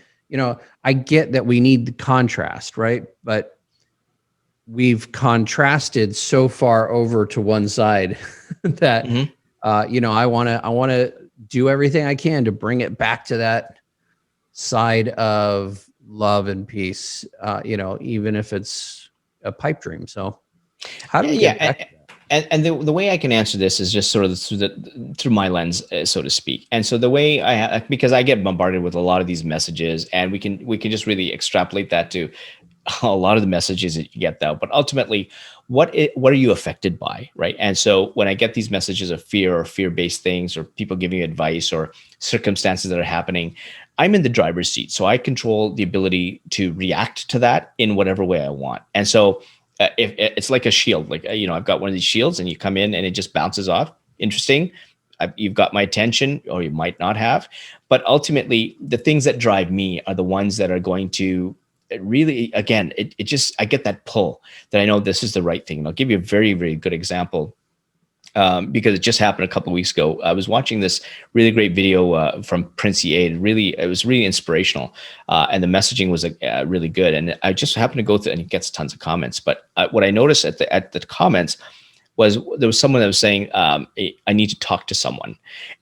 I get that we need the contrast, right? But we've contrasted so far over to one side that, Mm-hmm. I want to do everything I can to bring it back to that side of love and peace, even if it's a pipe dream. So how do we get back to that? And the way I can answer this is just sort of through my lens, so to speak. And so the way because I get bombarded with a lot of these messages, and we can just really extrapolate that to a lot of the messages that you get, though. But ultimately, what are you affected by, right? And so when I get these messages of fear or fear-based things, or people giving advice or circumstances that are happening, I'm in the driver's seat. So I control the ability to react to that in whatever way I want. And so if it's like a shield, like, I've got one of these shields, and you come in and it just bounces off. Interesting. You've got my attention, or you might not have. But ultimately, the things that drive me are the ones that are going to really, again, I get that pull that I know this is the right thing. And I'll give you a very, very good example. Because it just happened a couple of weeks ago. I was watching this really great video from Prince EA. It was really inspirational, and the messaging was really good. And I just happened to go through, and it gets tons of comments. But what I noticed at the comments was there was someone that was saying, I need to talk to someone.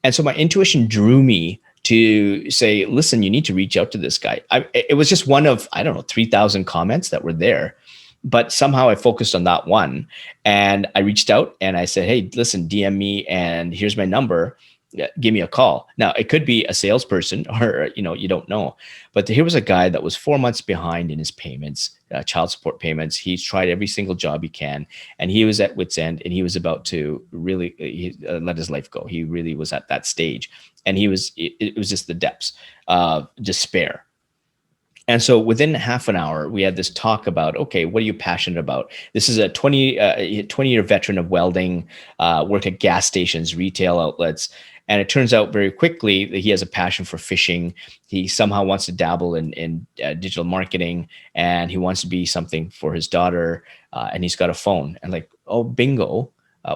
And so my intuition drew me to say, listen, you need to reach out to this guy. It was just one of, I don't know, 3,000 comments that were there. But somehow I focused on that one, and I reached out and I said, hey, listen, DM me, and here's my number. Give me a call. Now, it could be a salesperson, or, you don't know. But here was a guy that was 4 months behind in his payments, child support payments. He's tried every single job he can, and he was at wit's end, and he was about to really let his life go. He really was at that stage, and it was just the depths of despair. And so within half an hour, we had this talk about, okay, what are you passionate about? This is a 20-year veteran of welding, worked at gas stations, retail outlets. And it turns out very quickly that he has a passion for fishing. He somehow wants to dabble in digital marketing, and he wants to be something for his daughter. And he's got a phone, and like, oh, bingo.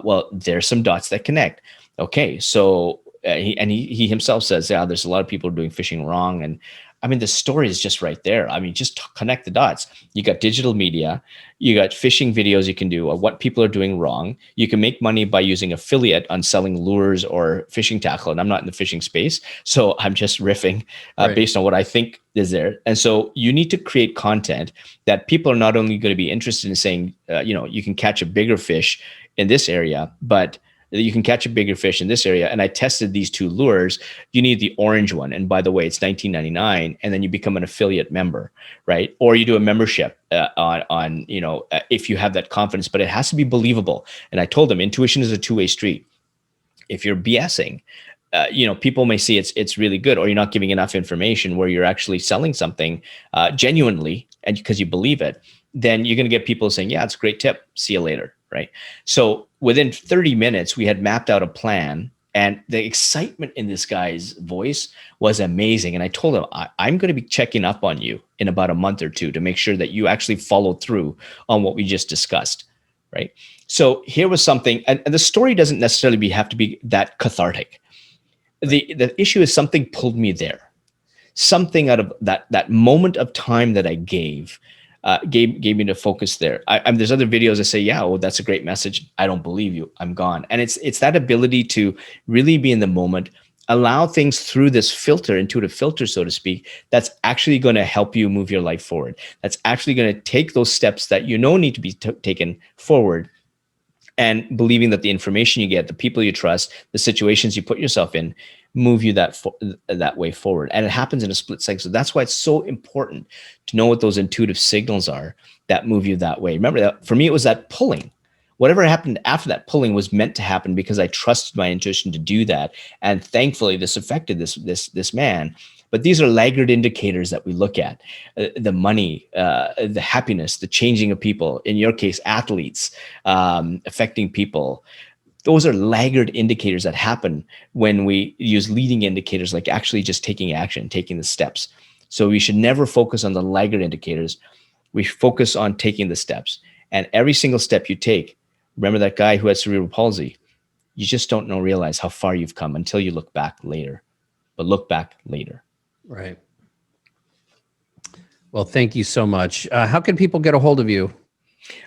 Well, there's some dots that connect. Okay, so he himself says, yeah, there's a lot of people doing fishing wrong. And I mean, the story is just right there. I mean, just connect the dots. You got digital media, you got fishing videos you can do of what people are doing wrong. You can make money by using affiliate on selling lures or fishing tackle. And I'm not in the fishing space, so I'm just riffing based on what I think is there. And so you need to create content that people are not only going to be interested in saying, you can catch a bigger fish in this area, but you can catch a bigger fish in this area. And I tested these two lures. You need the orange one. And by the way, it's $19.99. And then you become an affiliate member, right? Or you do a membership on if you have that confidence, but it has to be believable. And I told them intuition is a two-way street. If you're BSing, people may see it's really good, or you're not giving enough information where you're actually selling something genuinely, and because you believe it, then you're going to get people saying, yeah, it's a great tip. See you later. Right. So within 30 minutes, we had mapped out a plan, and the excitement in this guy's voice was amazing. And I told him, I'm going to be checking up on you in about a month or two to make sure that you actually follow through on what we just discussed. Right. So here was something, and the story doesn't necessarily have to be that cathartic. The issue is something pulled me there. Something out of that moment of time that I gave me to focus there. There's other videos that say, yeah, well, that's a great message. I don't believe you. I'm gone. And it's that ability to really be in the moment, allow things through this filter, intuitive filter, so to speak, that's actually going to help you move your life forward. That's actually going to take those steps that need to be taken forward, and believing that the information you get, the people you trust, the situations you put yourself in, move you that way forward. And it happens in a split second. So that's why it's so important to know what those intuitive signals are that move you that way. Remember that for me, it was that pulling. Whatever happened after that pulling was meant to happen because I trusted my intuition to do that. And thankfully, this affected this man. But these are laggard indicators that we look at: the money, the happiness, the changing of people. In your case, athletes, affecting people. Those are laggard indicators that happen when we use leading indicators, like actually just taking action, taking the steps. So we should never focus on the laggard indicators. We focus on taking the steps. And every single step you take, remember that guy who had cerebral palsy, you just don't realize how far you've come until you look back later. But look back later. Right. Well, thank you so much. How can people get a hold of you?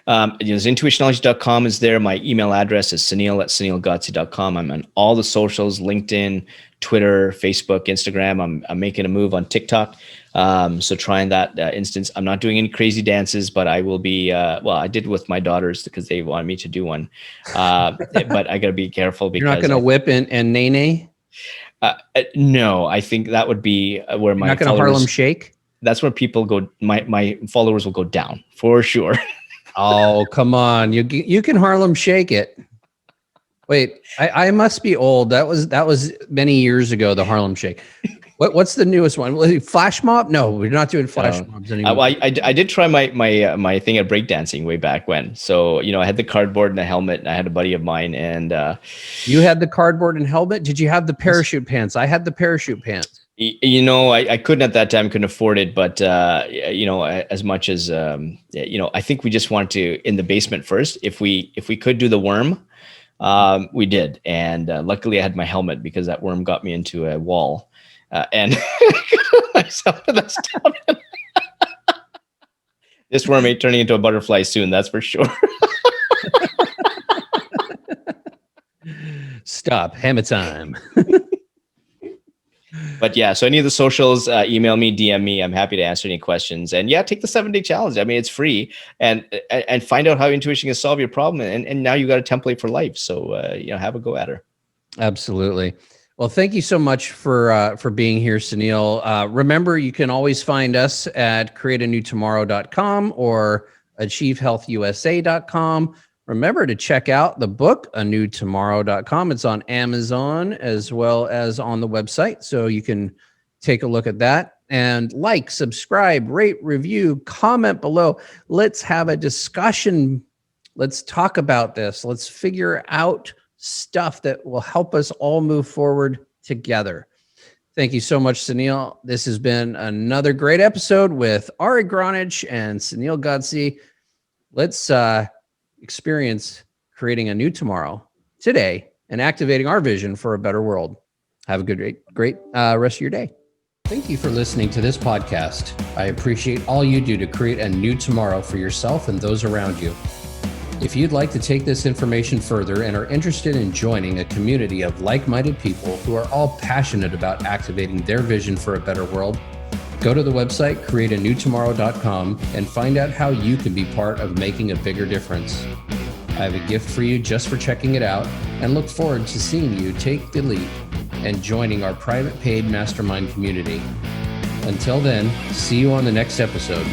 Intuitionology.com is there. My email address is sunil@sunilgodse.com. I'm on all the socials: LinkedIn, Twitter, Facebook, Instagram. I'm making a move on TikTok. So trying that instance. I'm not doing any crazy dances, but I will be, I did with my daughters because they wanted me to do one. But I got to be careful because you're not going to whip and nay. No, I think that would be where my not going to Harlem Shake. That's where people go. My followers will go down for sure. Oh, come on. You can Harlem Shake it. Wait, I must be old. That was many years ago, the Harlem Shake. What's the newest one? Flash mob? No, we're not doing flash mobs anymore. I did try my thing at breakdancing way back when. So, I had the cardboard and the helmet, and I had a buddy of mine, and you had the cardboard and helmet? Did you have the parachute pants? I had the parachute pants. I couldn't at that time, couldn't afford it, but as much as I think we just wanted to in the basement first. If we could do the worm, we did, and luckily I had my helmet because that worm got me into a wall, and myself to the stomach. This worm ain't turning into a butterfly soon, that's for sure. stop. Hammer time. But yeah, so any of the socials, email me, DM me. I'm happy to answer any questions. And yeah, take the 7-day challenge. I mean, it's free, and find out how intuition can solve your problem. And now you got a template for life. So have a go at her. Absolutely. Well, thank you so much for being here, Sunil. Remember, you can always find us at createanewtomorrow.com or achievehealthusa.com. Remember to check out the book, anewtomorrow.com. It's on Amazon as well as on the website, so you can take a look at that. And like, subscribe, rate, review, comment below. Let's have a discussion. Let's talk about this. Let's figure out stuff that will help us all move forward together. Thank you so much, Sunil. This has been another great episode with Ari Gronich and Sunil Godse. Let's experience creating a new tomorrow today and activating our vision for a better world. Have a great rest of your day. Thank you for listening to this podcast. I appreciate all you do to create a new tomorrow for yourself and those around you. If you'd like to take this information further and are interested in joining a community of like-minded people who are all passionate about activating their vision for a better world, go to the website createanewtomorrow.com and find out how you can be part of making a bigger difference. I have a gift for you just for checking it out and look forward to seeing you take the leap and joining our private paid mastermind community. Until then, see you on the next episode.